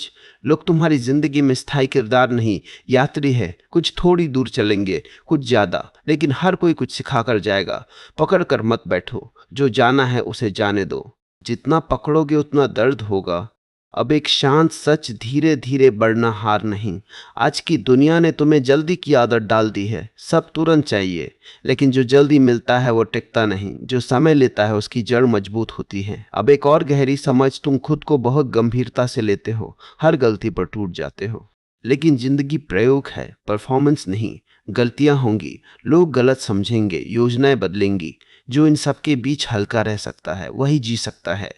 लोग तुम्हारी जिंदगी में स्थायी किरदार नहीं, यात्री है। कुछ थोड़ी दूर चलेंगे, कुछ ज्यादा, लेकिन हर कोई कुछ सिखा कर जाएगा। पकड़ कर मत बैठो, जो जाना है उसे जाने दो। जितना पकड़ोगे उतना दर्द होगा। अब एक शांत सच, धीरे धीरे बढ़ना हार नहीं। आज की दुनिया ने तुम्हें जल्दी की आदत डाल दी है। सब तुरंत चाहिए, लेकिन जो जल्दी मिलता है वो टिकता नहीं। जो समय लेता है उसकी जड़ मजबूत होती है। अब एक और गहरी समझ, तुम खुद को बहुत गंभीरता से लेते हो, हर गलती पर टूट जाते हो। लेकिन जिंदगी प्रयोग है, परफॉर्मेंस नहीं। गलतियां होंगी, लोग गलत समझेंगे, योजनाएं बदलेंगी। जो इन सबके बीच हल्का रह सकता है वही जी सकता है।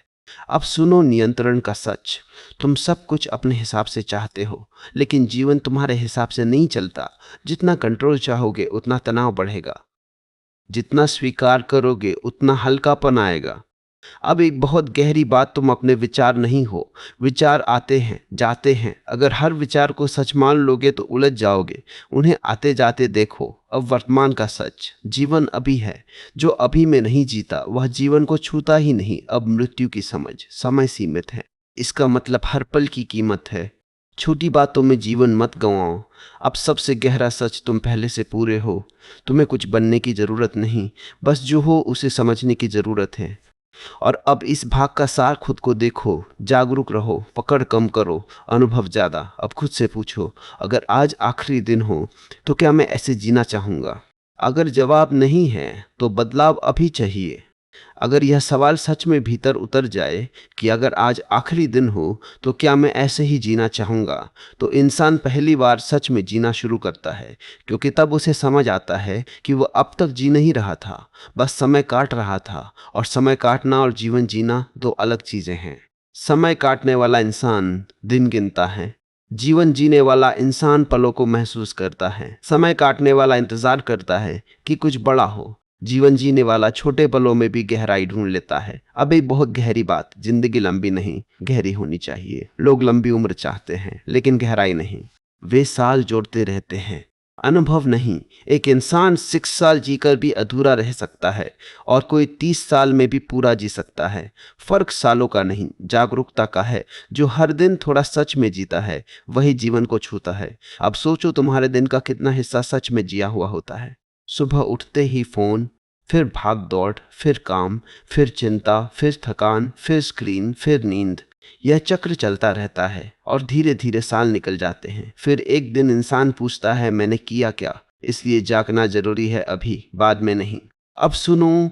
अब सुनो नियंत्रण का सच। तुम सब कुछ अपने हिसाब से चाहते हो, लेकिन जीवन तुम्हारे हिसाब से नहीं चलता। जितना कंट्रोल चाहोगे उतना तनाव बढ़ेगा। जितना स्वीकार करोगे उतना हल्कापन आएगा। अब एक बहुत गहरी बात, तुम अपने विचार नहीं हो। विचार आते हैं, जाते हैं। अगर हर विचार को सच मान लोगे तो उलझ जाओगे। उन्हें आते जाते देखो। अब वर्तमान का सच, जीवन अभी है। जो अभी में नहीं जीता वह जीवन को छूता ही नहीं। अब मृत्यु की समझ, समय सीमित है, इसका मतलब हर पल की कीमत है। छोटी बातों में जीवन मत गंवाओ। अब सबसे गहरा सच, तुम पहले से पूरे हो। तुम्हें कुछ बनने की जरूरत नहीं, बस जो हो उसे समझने की जरूरत है। और अब इस भाग का सार, खुद को देखो, जागरूक रहो, पकड़ कम करो, अनुभव ज्यादा। अब खुद से पूछो, अगर आज आखिरी दिन हो तो क्या मैं ऐसे जीना चाहूंगा? अगर जवाब नहीं है तो बदलाव अभी चाहिए। अगर यह सवाल सच में भीतर उतर जाए कि अगर आज आखिरी दिन हो तो क्या मैं ऐसे ही जीना चाहूंगा, तो इंसान पहली बार सच में जीना शुरू करता है। क्योंकि तब उसे समझ आता है कि वह अब तक जी नहीं रहा था, बस समय काट रहा था। और समय काटना और जीवन जीना दो अलग चीजें हैं। समय काटने वाला इंसान दिन गिनता है, जीवन जीने वाला इंसान पलों को महसूस करता है। समय काटने वाला इंतजार करता है कि कुछ बड़ा हो, जीवन जीने वाला छोटे पलों में भी गहराई ढूंढ लेता है। अब एक बहुत गहरी बात, जिंदगी लंबी नहीं, गहरी होनी चाहिए। लोग लंबी उम्र चाहते हैं लेकिन गहराई नहीं। वे साल जोड़ते रहते हैं, अनुभव नहीं। एक इंसान 6 साल जीकर भी अधूरा रह सकता है और कोई 30 साल में भी पूरा जी सकता है। फर्क सालों का नहीं, जागरूकता का है। जो हर दिन थोड़ा सच में जीता है वही जीवन को छूता है। अब सोचो तुम्हारे दिन का कितना हिस्सा सच में जिया हुआ होता है। सुबह उठते ही फोन, फिर भाग दौड़, फिर काम, फिर चिंता, फिर थकान, फिर स्क्रीन, फिर नींद। यह चक्र चलता रहता है और धीरे धीरे साल निकल जाते हैं। फिर एक दिन इंसान पूछता है मैंने किया क्या। इसलिए जागना जरूरी है, अभी, बाद में नहीं। अब सुनो,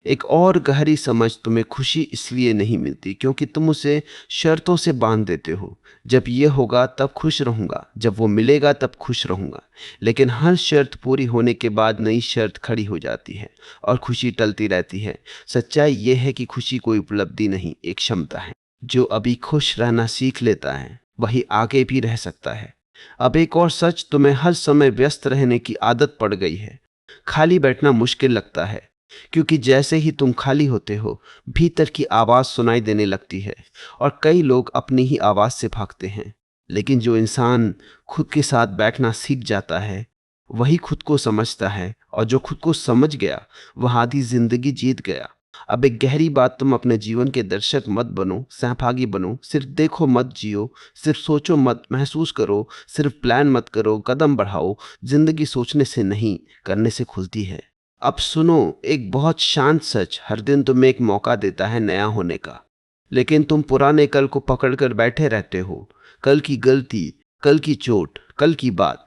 एक और गहरी समझ। तुम्हें खुशी इसलिए नहीं मिलती क्योंकि तुम उसे शर्तों से बांध देते हो। जब ये होगा तब खुश रहूंगा, जब वो मिलेगा तब खुश रहूंगा। लेकिन हर शर्त पूरी होने के बाद नई शर्त खड़ी हो जाती है और खुशी टलती रहती है। सच्चाई यह है कि खुशी कोई उपलब्धि नहीं, एक क्षमता है। जो अभी खुश रहना सीख लेता है वही आगे भी रह सकता है। अब एक और सच, तुम्हें हर समय व्यस्त रहने की आदत पड़ गई है। खाली बैठना मुश्किल लगता है क्योंकि जैसे ही तुम खाली होते हो भीतर की आवाज सुनाई देने लगती है और कई लोग अपनी ही आवाज से भागते हैं। लेकिन जो इंसान खुद के साथ बैठना सीख जाता है वही खुद को समझता है, और जो खुद को समझ गया वह आधी जिंदगी जीत गया। अब एक गहरी बात, तुम अपने जीवन के दर्शक मत बनो, सहभागी बनो। सिर्फ देखो मत जियो, सिर्फ सोचो मत, महसूस करो। सिर्फ प्लान मत करो, कदम बढ़ाओ। जिंदगी सोचने से नहीं, करने से खुलती है। अब सुनो, एक बहुत शांत सच, हर दिन तुम्हें एक मौका देता है नया होने का। लेकिन तुम पुराने कल को पकड़कर बैठे रहते हो। कल की गलती, कल की चोट, कल की बात।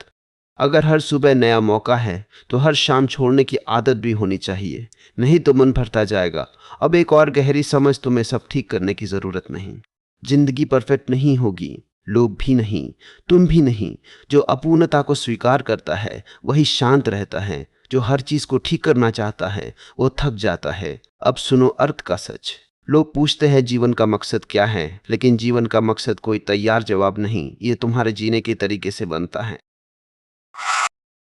अगर हर सुबह नया मौका है तो हर शाम छोड़ने की आदत भी होनी चाहिए, नहीं तो मन भरता जाएगा। अब एक और गहरी समझ, तुम्हें सब ठीक करने की जरूरत नहीं। जिंदगी परफेक्ट नहीं होगी, लोग भी नहीं, तुम भी नहीं। जो अपूर्णता को स्वीकार करता है वही शांत रहता है। जो हर चीज को ठीक करना चाहता है वो थक जाता है। अब सुनो अर्थ का सच। लोग पूछते हैं जीवन का मकसद क्या है, लेकिन जीवन का मकसद कोई तैयार जवाब नहीं, ये तुम्हारे जीने के तरीके से बनता है।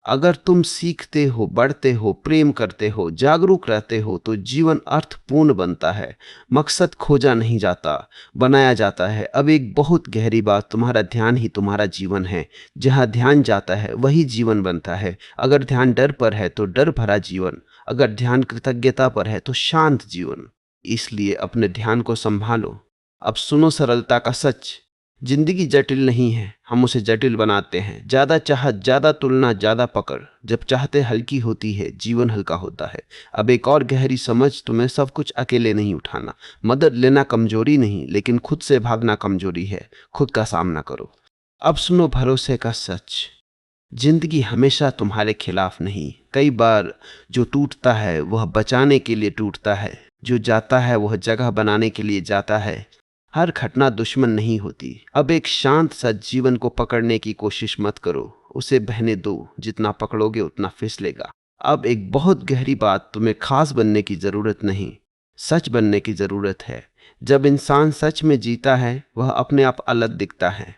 अगर तुम सीखते हो, बढ़ते हो, प्रेम करते हो, जागरूक रहते हो तो जीवन अर्थपूर्ण बनता है। मकसद खोजा नहीं जाता, बनाया जाता है। अब एक बहुत गहरी बात, तुम्हारा ध्यान ही तुम्हारा जीवन है। जहां ध्यान जाता है वही जीवन बनता है। अगर ध्यान डर पर है तो डर भरा जीवन, अगर ध्यान कृतज्ञता पर है तो शांत जीवन। इसलिए अपने ध्यान को संभालो। अब सुनो सरलता का सच। जिंदगी जटिल नहीं है, हम उसे जटिल बनाते हैं। ज्यादा चाहत, ज्यादा तुलना, ज्यादा पकड़। जब चाहते हल्की होती है जीवन हल्का होता है। अब एक और गहरी समझ, तुम्हें सब कुछ अकेले नहीं उठाना। मदद लेना कमजोरी नहीं, लेकिन खुद से भागना कमजोरी है। खुद का सामना करो। अब सुनो भरोसे का सच। जिंदगी हमेशा तुम्हारे खिलाफ नहीं। कई बार जो टूटता है वह बचाने के लिए टूटता है, जो जाता है वह जगह बनाने के लिए जाता है। हर घटना दुश्मन नहीं होती। अब एक शांत सा जीवन को पकड़ने की कोशिश मत करो, उसे बहने दो। जितना पकड़ोगे उतना फिसलेगा। अब एक बहुत गहरी बात, तुम्हें खास बनने की जरूरत नहीं, सच बनने की जरूरत है। जब इंसान सच में जीता है वह अपने आप अलग दिखता है।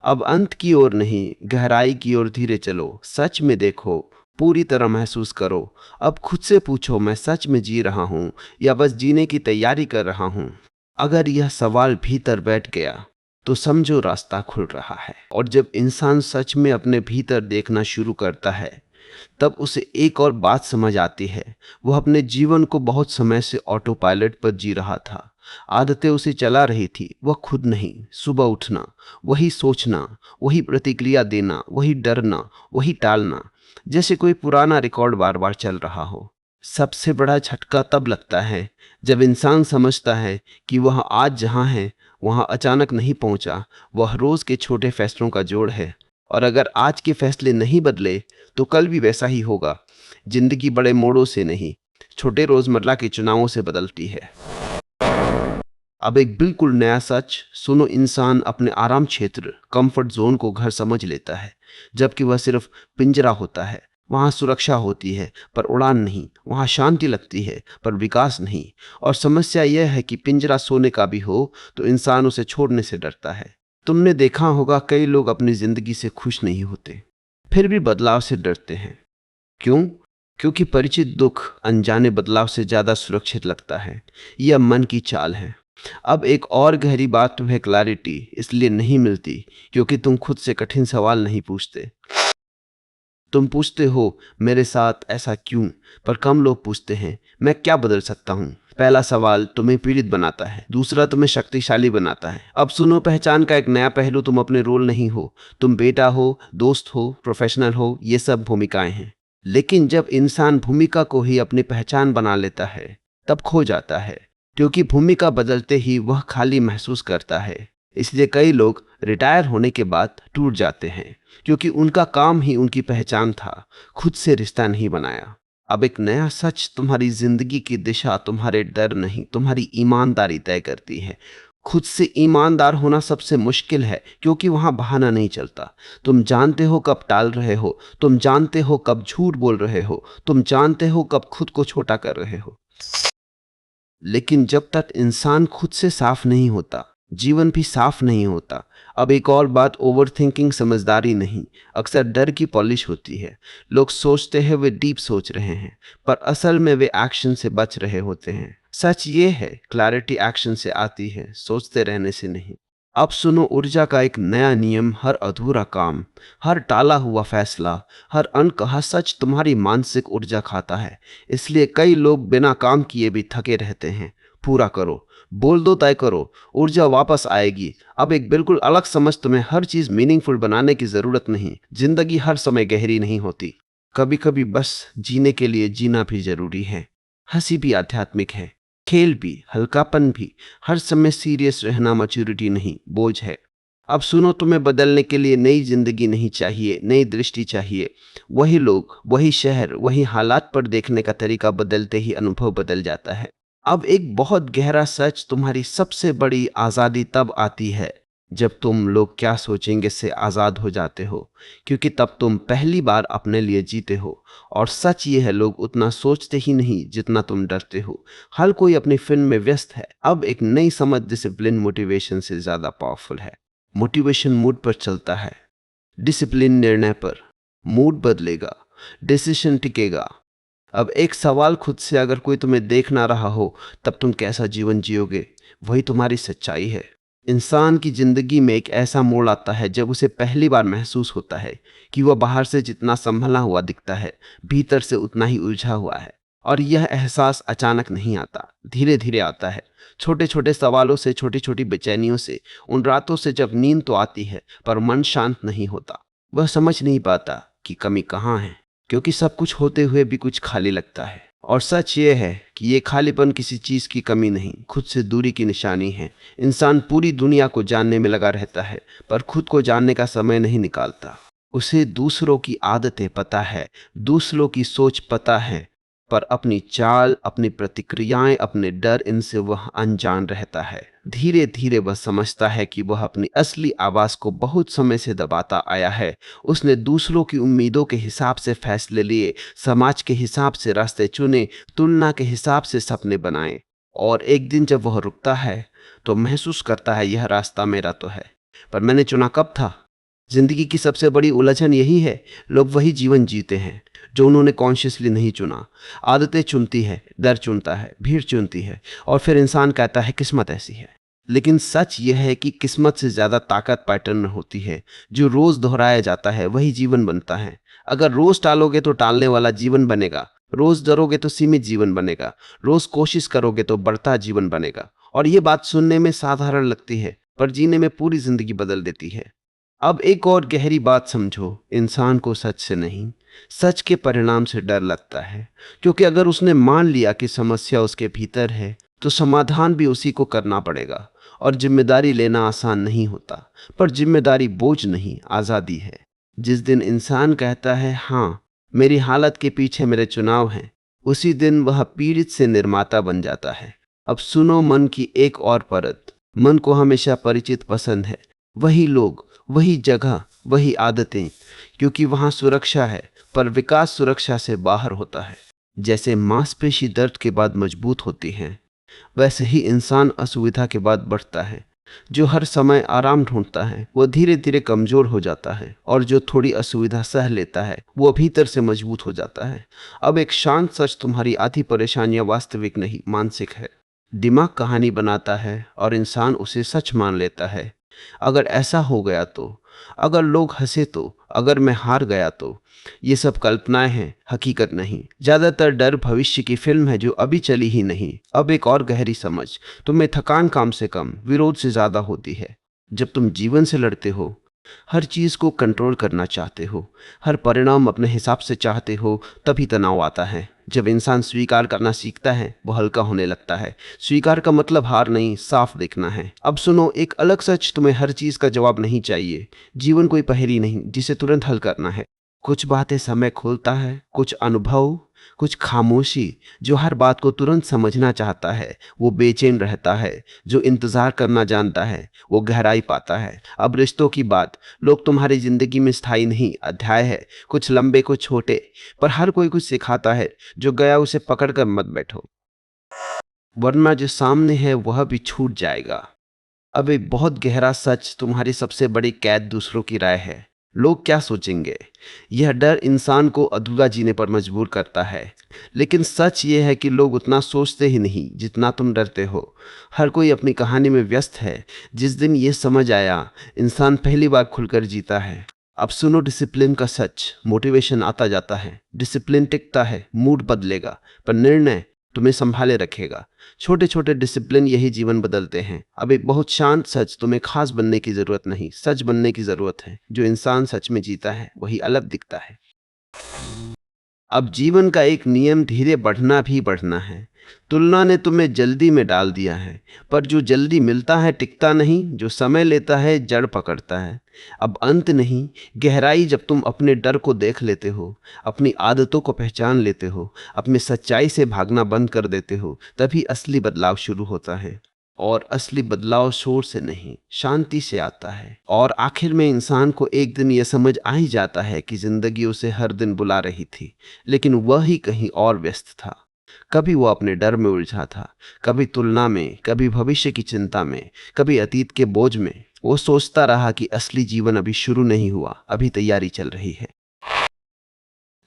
अब अंत की ओर नहीं, गहराई की ओर धीरे चलो। सच में देखो, पूरी तरह महसूस करो। अब खुद से पूछो, मैं सच में जी रहा हूं या बस जीने की तैयारी कर रहा हूं। अगर यह सवाल भीतर बैठ गया तो समझो रास्ता खुल रहा है। और जब इंसान सच में अपने भीतर देखना शुरू करता है तब उसे एक और बात समझ आती है। वह अपने जीवन को बहुत समय से ऑटो पायलट पर जी रहा था। आदतें उसे चला रही थी, वह खुद नहीं। सुबह उठना, वही सोचना, वही प्रतिक्रिया देना, वही डरना, वही टालना, जैसे कोई पुराना रिकॉर्ड बार बार चल रहा हो। सबसे बड़ा झटका तब लगता है जब इंसान समझता है कि वह आज जहां है वहां अचानक नहीं पहुंचा, वह रोज के छोटे फैसलों का जोड़ है। और अगर आज के फैसले नहीं बदले तो कल भी वैसा ही होगा। जिंदगी बड़े मोड़ों से नहीं, छोटे रोजमर्रा के चुनावों से बदलती है। अब एक बिल्कुल नया सच सुनो। इंसान अपने आराम क्षेत्र, कंफर्ट जोन को घर समझ लेता है, जबकि वह सिर्फ पिंजरा होता है। वहां सुरक्षा होती है पर उड़ान नहीं, वहां शांति लगती है पर विकास नहीं। और समस्या यह है कि पिंजरा सोने का भी हो तो इंसान उसे छोड़ने से डरता है। तुमने देखा होगा कई लोग अपनी जिंदगी से खुश नहीं होते, फिर भी बदलाव से डरते हैं। क्यों? क्योंकि परिचित दुख अनजाने बदलाव से ज्यादा सुरक्षित लगता है। यह मन की चाल है। अब एक और गहरी बात, तुम्हें क्लैरिटी इसलिए नहीं मिलती क्योंकि तुम खुद से कठिन सवाल नहीं पूछते। तुम पूछते हो मेरे साथ ऐसा क्यों, पर कम लोग पूछते हैं मैं क्या बदल सकता हूँ। पहला सवाल तुम्हें पीड़ित बनाता है, दूसरा तुम्हें शक्तिशाली बनाता है। अब सुनो पहचान का एक नया पहलू, तुम अपने रोल नहीं हो। तुम बेटा हो, दोस्त हो, प्रोफेशनल हो, ये सब भूमिकाएं हैं। लेकिन जब इंसान भूमिका को ही अपनी पहचान बना लेता है तब खो जाता है, क्योंकि भूमिका बदलते ही वह खाली महसूस करता है। इसलिए कई लोग रिटायर होने के बाद टूट जाते हैं, क्योंकि उनका काम ही उनकी पहचान था, खुद से रिश्ता नहीं बनाया। अब एक नया सच, तुम्हारी जिंदगी की दिशा तुम्हारे डर नहीं, तुम्हारी ईमानदारी तय करती है। खुद से ईमानदार होना सबसे मुश्किल है, क्योंकि वहां बहाना नहीं चलता। तुम जानते हो कब टाल रहे हो, तुम जानते हो कब झूठ बोल रहे हो, तुम जानते हो कब खुद को छोटा कर रहे हो। लेकिन जब तक इंसान खुद से साफ नहीं होता, जीवन भी साफ नहीं होता। अब एक और बात, ओवर थिंकिंग समझदारी नहीं, अक्सर डर की पॉलिश होती है। लोग सोचते हैं वे डीप सोच रहे हैं, पर असल में वे एक्शन से बच रहे होते हैं। सच ये है, क्लैरिटी एक्शन से आती है, सोचते रहने से नहीं। अब सुनो ऊर्जा का एक नया नियम, हर अधूरा काम, हर टाला हुआ फैसला, हर अनकहा सच तुम्हारी मानसिक ऊर्जा खाता है। इसलिए कई लोग बिना काम किए भी थके रहते हैं। पूरा करो, बोल दो, तय करो, ऊर्जा वापस आएगी। अब एक बिल्कुल अलग समझ, तुम्हें हर चीज मीनिंगफुल बनाने की जरूरत नहीं। जिंदगी हर समय गहरी नहीं होती, कभी कभी बस जीने के लिए जीना भी जरूरी है। हंसी भी आध्यात्मिक है, खेल भी, हल्कापन भी। हर समय सीरियस रहना मैच्योरिटी नहीं, बोझ है। अब सुनो, तुम्हें बदलने के लिए नई जिंदगी नहीं चाहिए, नई दृष्टि चाहिए। वही लोग, वही शहर, वही हालात पर देखने का तरीका बदलते ही अनुभव बदल जाता है। अब एक बहुत गहरा सच, तुम्हारी सबसे बड़ी आज़ादी तब आती है जब तुम लोग क्या सोचेंगे से आज़ाद हो जाते हो, क्योंकि तब तुम पहली बार अपने लिए जीते हो। और सच ये है, लोग उतना सोचते ही नहीं जितना तुम डरते हो। हर कोई अपनी फिल्म में व्यस्त है। अब एक नई समझ, डिसिप्लिन मोटिवेशन से ज़्यादा पावरफुल है। मोटिवेशन मूड पर चलता है, डिसिप्लिन निर्णय पर। मूड बदलेगा, डिसीजन टिकेगा। अब एक सवाल खुद से, अगर कोई तुम्हें देख ना रहा हो तब तुम कैसा जीवन जियोगे? वही तुम्हारी सच्चाई है। इंसान की जिंदगी में एक ऐसा मोड़ आता है जब उसे पहली बार महसूस होता है कि वह बाहर से जितना संभला हुआ दिखता है, भीतर से उतना ही उलझा हुआ है। और यह एहसास अचानक नहीं आता, धीरे धीरे आता है। छोटे छोटे सवालों से, छोटी छोटी बेचैनियों से, उन रातों से जब नींद तो आती है पर मन शांत नहीं होता। वह समझ नहीं पाता कि कमी कहाँ है, क्योंकि सब कुछ होते हुए भी कुछ खाली लगता है। और सच ये है कि ये खालीपन किसी चीज की कमी नहीं, खुद से दूरी की निशानी है। इंसान पूरी दुनिया को जानने में लगा रहता है, पर खुद को जानने का समय नहीं निकालता। उसे दूसरों की आदतें पता है, दूसरों की सोच पता है, पर अपनी चाल, अपनी प्रतिक्रियाएं, अपने डर, इनसे वह अनजान रहता है। धीरे धीरे वह समझता है कि वह अपनी असली आवाज को बहुत समय से दबाता आया है। उसने दूसरों की उम्मीदों के हिसाब से फैसले लिए, समाज के हिसाब से रास्ते चुने, तुलना के हिसाब से सपने बनाए। और एक दिन जब वह रुकता है तो महसूस करता है, यह रास्ता मेरा तो है, पर मैंने चुना कब था? जिंदगी की सबसे बड़ी उलझन यही है, लोग वही जीवन जीते हैं जो उन्होंने कॉन्शियसली नहीं चुना। आदतें चुनती है, डर चुनता है, भीड़ चुनती है, और फिर इंसान कहता है किस्मत ऐसी है। लेकिन सच यह है कि किस्मत से ज्यादा ताकत पैटर्न में होती है। जो रोज दोहराया जाता है वही जीवन बनता है। अगर रोज टालोगे तो टालने वाला जीवन बनेगा, रोज डरोगे तो सीमित जीवन बनेगा, रोज कोशिश करोगे तो बढ़ता जीवन बनेगा। और ये बात सुनने में साधारण लगती है, पर जीने में पूरी जिंदगी बदल देती है। अब एक और गहरी बात समझो, इंसान को सच से नहीं, सच के परिणाम से डर लगता है। क्योंकि अगर उसने मान लिया कि समस्या उसके भीतर है तो समाधान भी उसी को करना पड़ेगा। और जिम्मेदारी लेना आसान नहीं होता, पर जिम्मेदारी बोझ नहीं, आज़ादी है। जिस दिन इंसान कहता है हाँ, मेरी हालत के पीछे मेरे चुनाव हैं, उसी दिन वह पीड़ित से निर्माता बन जाता है। अब सुनो मन की एक और परत। मन को हमेशा परिचित पसंद है, वही लोग, वही जगह, वही आदतें, क्योंकि वहां सुरक्षा है। पर विकास सुरक्षा से बाहर होता है। जैसे मांसपेशी दर्द के बाद मजबूत होती है, वैसे ही इंसान असुविधा के बाद बढ़ता है। जो हर समय आराम ढूंढता है वो धीरे धीरे कमजोर हो जाता है, और जो थोड़ी असुविधा सह लेता है वो भीतर से मजबूत हो जाता है। अब एक शांत सच, तुम्हारी आधी परेशानियां वास्तविक नहीं, मानसिक है। दिमाग कहानी बनाता है और इंसान उसे सच मान लेता है। अगर ऐसा हो गया तो अगर लोग हंसे तो, अगर मैं हार गया तो। ये सब कल्पनाएं हैं, हकीकत नहीं। ज्यादातर डर भविष्य की फिल्म है जो अभी चली ही नहीं। अब एक और गहरी समझ, तुम्हें थकान काम से कम विरोध से ज्यादा होती है। जब तुम जीवन से लड़ते हो, हर चीज को कंट्रोल करना चाहते हो, हर परिणाम अपने हिसाब से चाहते हो, तभी तनाव आता है। जब इंसान स्वीकार करना सीखता है, वो हल्का होने लगता है। स्वीकार का मतलब हार नहीं, साफ देखना है। अब सुनो एक अलग सच, तुम्हें हर चीज का जवाब नहीं चाहिए। जीवन कोई पहेली नहीं जिसे तुरंत हल करना है। कुछ बातें समय खोलता है, कुछ अनुभव, कुछ खामोशी। जो हर बात को तुरंत समझना चाहता है वो बेचैन रहता है। जो इंतजार करना जानता है वो गहराई पाता है। अब रिश्तों की बात, लोग तुम्हारी जिंदगी में स्थायी नहीं अध्याय है, कुछ लंबे कुछ छोटे, पर हर कोई कुछ सिखाता है। जो गया उसे पकड़ कर मत बैठो, वरना जो सामने है वह भी छूट जाएगा। अब एक बहुत गहरा सच, तुम्हारी सबसे बड़ी कैद दूसरों की राय है। लोग क्या सोचेंगे, यह डर इंसान को अधूरा जीने पर मजबूर करता है। लेकिन सच यह है कि लोग उतना सोचते ही नहीं जितना तुम डरते हो। हर कोई अपनी कहानी में व्यस्त है। जिस दिन ये समझ आया, इंसान पहली बार खुलकर जीता है। अब सुनो डिसिप्लिन का सच, मोटिवेशन आता जाता है, डिसिप्लिन टिकता है, मूड बदलेगा, पर निर्णय तुम्हें संभाले रखेगा। छोटे छोटे डिसिप्लिन यही जीवन बदलते हैं। अब एक बहुत शांत सच, तुम्हें खास बनने की जरूरत नहीं, सच बनने की जरूरत है। जो इंसान सच में जीता है वही अलग दिखता है। अब जीवन का एक नियम, धीरे बढ़ना भी बढ़ना है। तुलना ने तुम्हें जल्दी में डाल दिया है, पर जो जल्दी मिलता है टिकता नहीं, जो समय लेता है जड़ पकड़ता है। अब अंत नहीं, गहराई। जब तुम अपने डर को देख लेते हो, अपनी आदतों को पहचान लेते हो, अपनी सच्चाई से भागना बंद कर देते हो, तभी असली बदलाव शुरू होता है। और असली बदलाव शोर से नहीं, शांति से आता है। और आखिर में इंसान को एक दिन यह समझ आ ही जाता है कि जिंदगी उसे हर दिन बुला रही थी, लेकिन वह ही कहीं और व्यस्त था। कभी वो अपने डर में उलझा था, कभी तुलना में, कभी भविष्य की चिंता में, कभी अतीत के बोझ में। वो सोचता रहा कि असली जीवन अभी शुरू नहीं हुआ, अभी तैयारी चल रही है।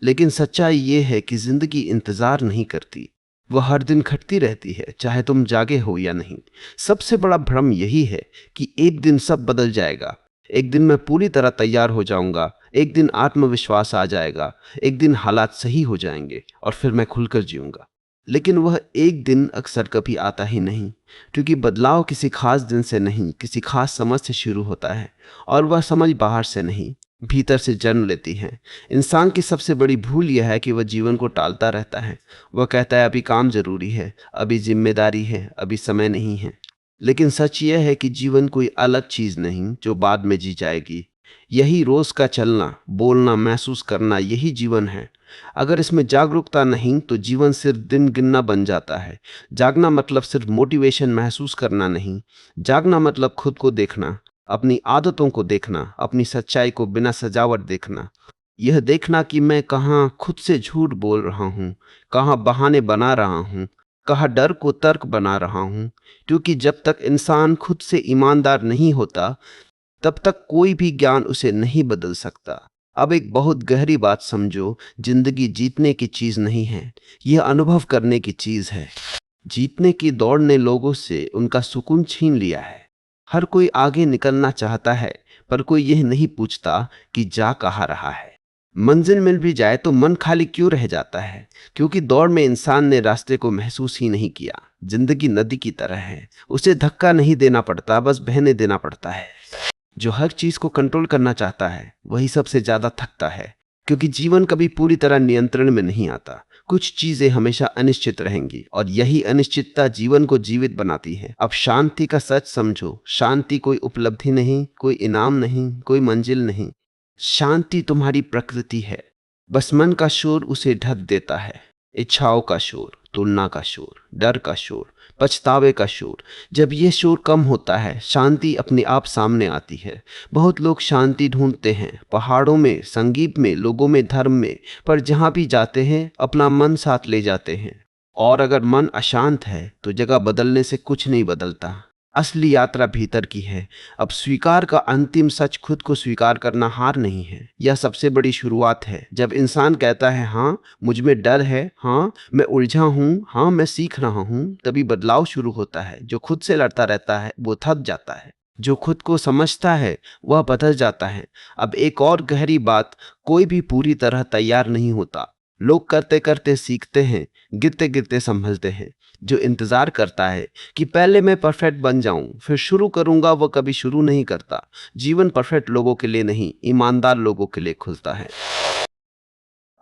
लेकिन सच्चाई ये है कि जिंदगी इंतजार नहीं करती, वह हर दिन खटती रहती है, चाहे तुम जागे हो या नहीं। सबसे बड़ा भ्रम यही है कि एक दिन सब बदल जाएगा, एक दिन मैं पूरी तरह तैयार हो जाऊंगा, एक दिन आत्मविश्वास आ जाएगा, एक दिन हालात सही हो जाएंगे और फिर मैं खुलकर जीऊंगा। लेकिन वह एक दिन अक्सर कभी आता ही नहीं, क्योंकि बदलाव किसी खास दिन से नहीं, किसी खास समझ से शुरू होता है। और वह समझ बाहर से नहीं, भीतर से जन्म लेती है। इंसान की सबसे बड़ी भूल यह है कि वह जीवन को टालता रहता है। वह कहता है अभी काम जरूरी है, अभी जिम्मेदारी है, अभी समय नहीं है। लेकिन सच यह है कि जीवन कोई अलग चीज नहीं जो बाद में जी जाएगी। यही रोज का चलना, बोलना, महसूस करना, यही जीवन है। अगर इसमें जागरूकता नहीं तो जीवन सिर्फ दिन गिनना बन जाता है। जागना मतलब सिर्फ मोटिवेशन महसूस करना नहीं, जागना मतलब खुद को देखना, अपनी आदतों को देखना, अपनी सच्चाई को बिना सजावट देखना। यह देखना कि मैं कहाँ खुद से झूठ बोल रहा हूँ, कहाँ बहाने बना रहा हूँ, कहाँ डर को तर्क बना रहा हूँ। क्योंकि जब तक इंसान खुद से ईमानदार नहीं होता, तब तक कोई भी ज्ञान उसे नहीं बदल सकता। अब एक बहुत गहरी बात समझो, जिंदगी जीतने की चीज नहीं है, यह अनुभव करने की चीज है। जीतने की दौड़ ने लोगों से उनका सुकून छीन लिया है। हर कोई आगे निकलना चाहता है, पर कोई यह नहीं पूछता कि जा कहाँ रहा है। मंजिल मिल भी जाए तो मन खाली क्यों रह जाता है, क्योंकि दौड़ में इंसान ने रास्ते को महसूस ही नहीं किया। जिंदगी नदी की तरह है, उसे धक्का नहीं देना पड़ता, बस बहने देना पड़ता है। जो हर चीज को कंट्रोल करना चाहता है वही सबसे ज्यादा थकता है, क्योंकि जीवन कभी पूरी तरह नियंत्रण में नहीं आता। कुछ चीजें हमेशा अनिश्चित रहेंगी और यही अनिश्चितता जीवन को जीवित बनाती है। अब शांति का सच समझो, शांति कोई उपलब्धि नहीं, कोई इनाम नहीं, कोई मंजिल नहीं। शांति तुम्हारी प्रकृति है, बस मन का शोर उसे ढक देता है। इच्छाओं का शोर, तुलना का शोर, डर का शोर, पछतावे का शोर। जब यह शोर कम होता है, शांति अपने आप सामने आती है। बहुत लोग शांति ढूंढते हैं, पहाड़ों में, संगीत में, लोगों में, धर्म में, पर जहां भी जाते हैं अपना मन साथ ले जाते हैं। और अगर मन अशांत है तो जगह बदलने से कुछ नहीं बदलता। असली यात्रा भीतर की है। अब स्वीकार का अंतिम सच, खुद को स्वीकार करना हार नहीं है, यह सबसे बड़ी शुरुआत है। जब इंसान कहता है हाँ मुझ में डर है, हाँ मैं उलझा हूँ, हाँ मैं सीख रहा हूँ, तभी बदलाव शुरू होता है। जो खुद से लड़ता रहता है वो थक जाता है। जो खुद को समझता है वह बदल जाता है। अब एक और गहरी बात, कोई भी पूरी तरह तैयार नहीं होता। लोग करते करते सीखते हैं, गिरते गिरते संभलते हैं। जो इंतजार करता है कि पहले मैं परफेक्ट बन जाऊं फिर शुरू करूंगा, वह कभी शुरू नहीं करता। जीवन परफेक्ट लोगों के लिए नहीं, ईमानदार लोगों के लिए खुलता है।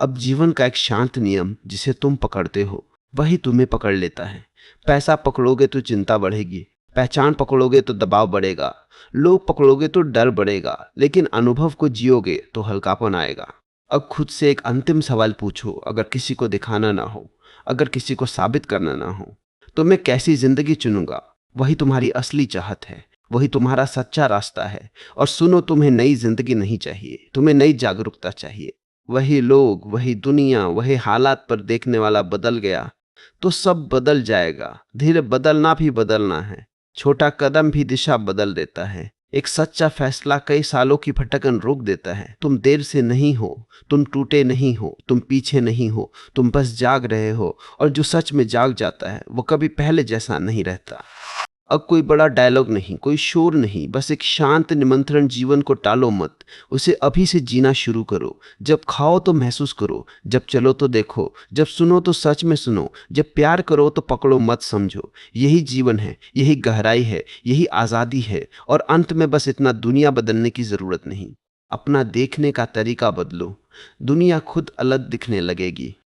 अब जीवन का एक शांत नियम जिसे तुम पकड़ते हो वही तुम्हें पकड़ लेता है। पैसा पकड़ोगे तो चिंता बढ़ेगी, पहचान पकड़ोगे तो दबाव बढ़ेगा, लोग पकड़ोगे तो डर बढ़ेगा, लेकिन अनुभव को जियोगे तो हल्कापन आएगा। अब खुद से एक अंतिम सवाल पूछो, अगर किसी को दिखाना ना हो, अगर किसी को साबित करना ना हो, तो मैं कैसी जिंदगी चुनूंगा? वही तुम्हारी असली चाहत है, वही तुम्हारा सच्चा रास्ता है। और सुनो, तुम्हें नई जिंदगी नहीं चाहिए, तुम्हें नई जागरूकता चाहिए। वही लोग, वही दुनिया, वही हालात पर देखने वाला बदल गया तो सब बदल जाएगा। धीरे बदलना भी बदलना है, छोटा कदम भी दिशा बदल देता है। एक सच्चा फैसला कई सालों की भटकन रोक देता है। तुम देर से नहीं हो, तुम टूटे नहीं हो, तुम पीछे नहीं हो, तुम बस जाग रहे हो। और जो सच में जाग जाता है वो कभी पहले जैसा नहीं रहता। अब कोई बड़ा डायलॉग नहीं, कोई शोर नहीं, बस एक शांत निमंत्रण। जीवन को टालो मत, उसे अभी से जीना शुरू करो। जब खाओ तो महसूस करो, जब चलो तो देखो, जब सुनो तो सच में सुनो, जब प्यार करो तो पकड़ो मत समझो। यही जीवन है, यही गहराई है, यही आज़ादी है। और अंत में बस इतना, दुनिया बदलने की ज़रूरत नहीं, अपना देखने का तरीका बदलो। दुनिया खुद अलग दिखने लगेगी।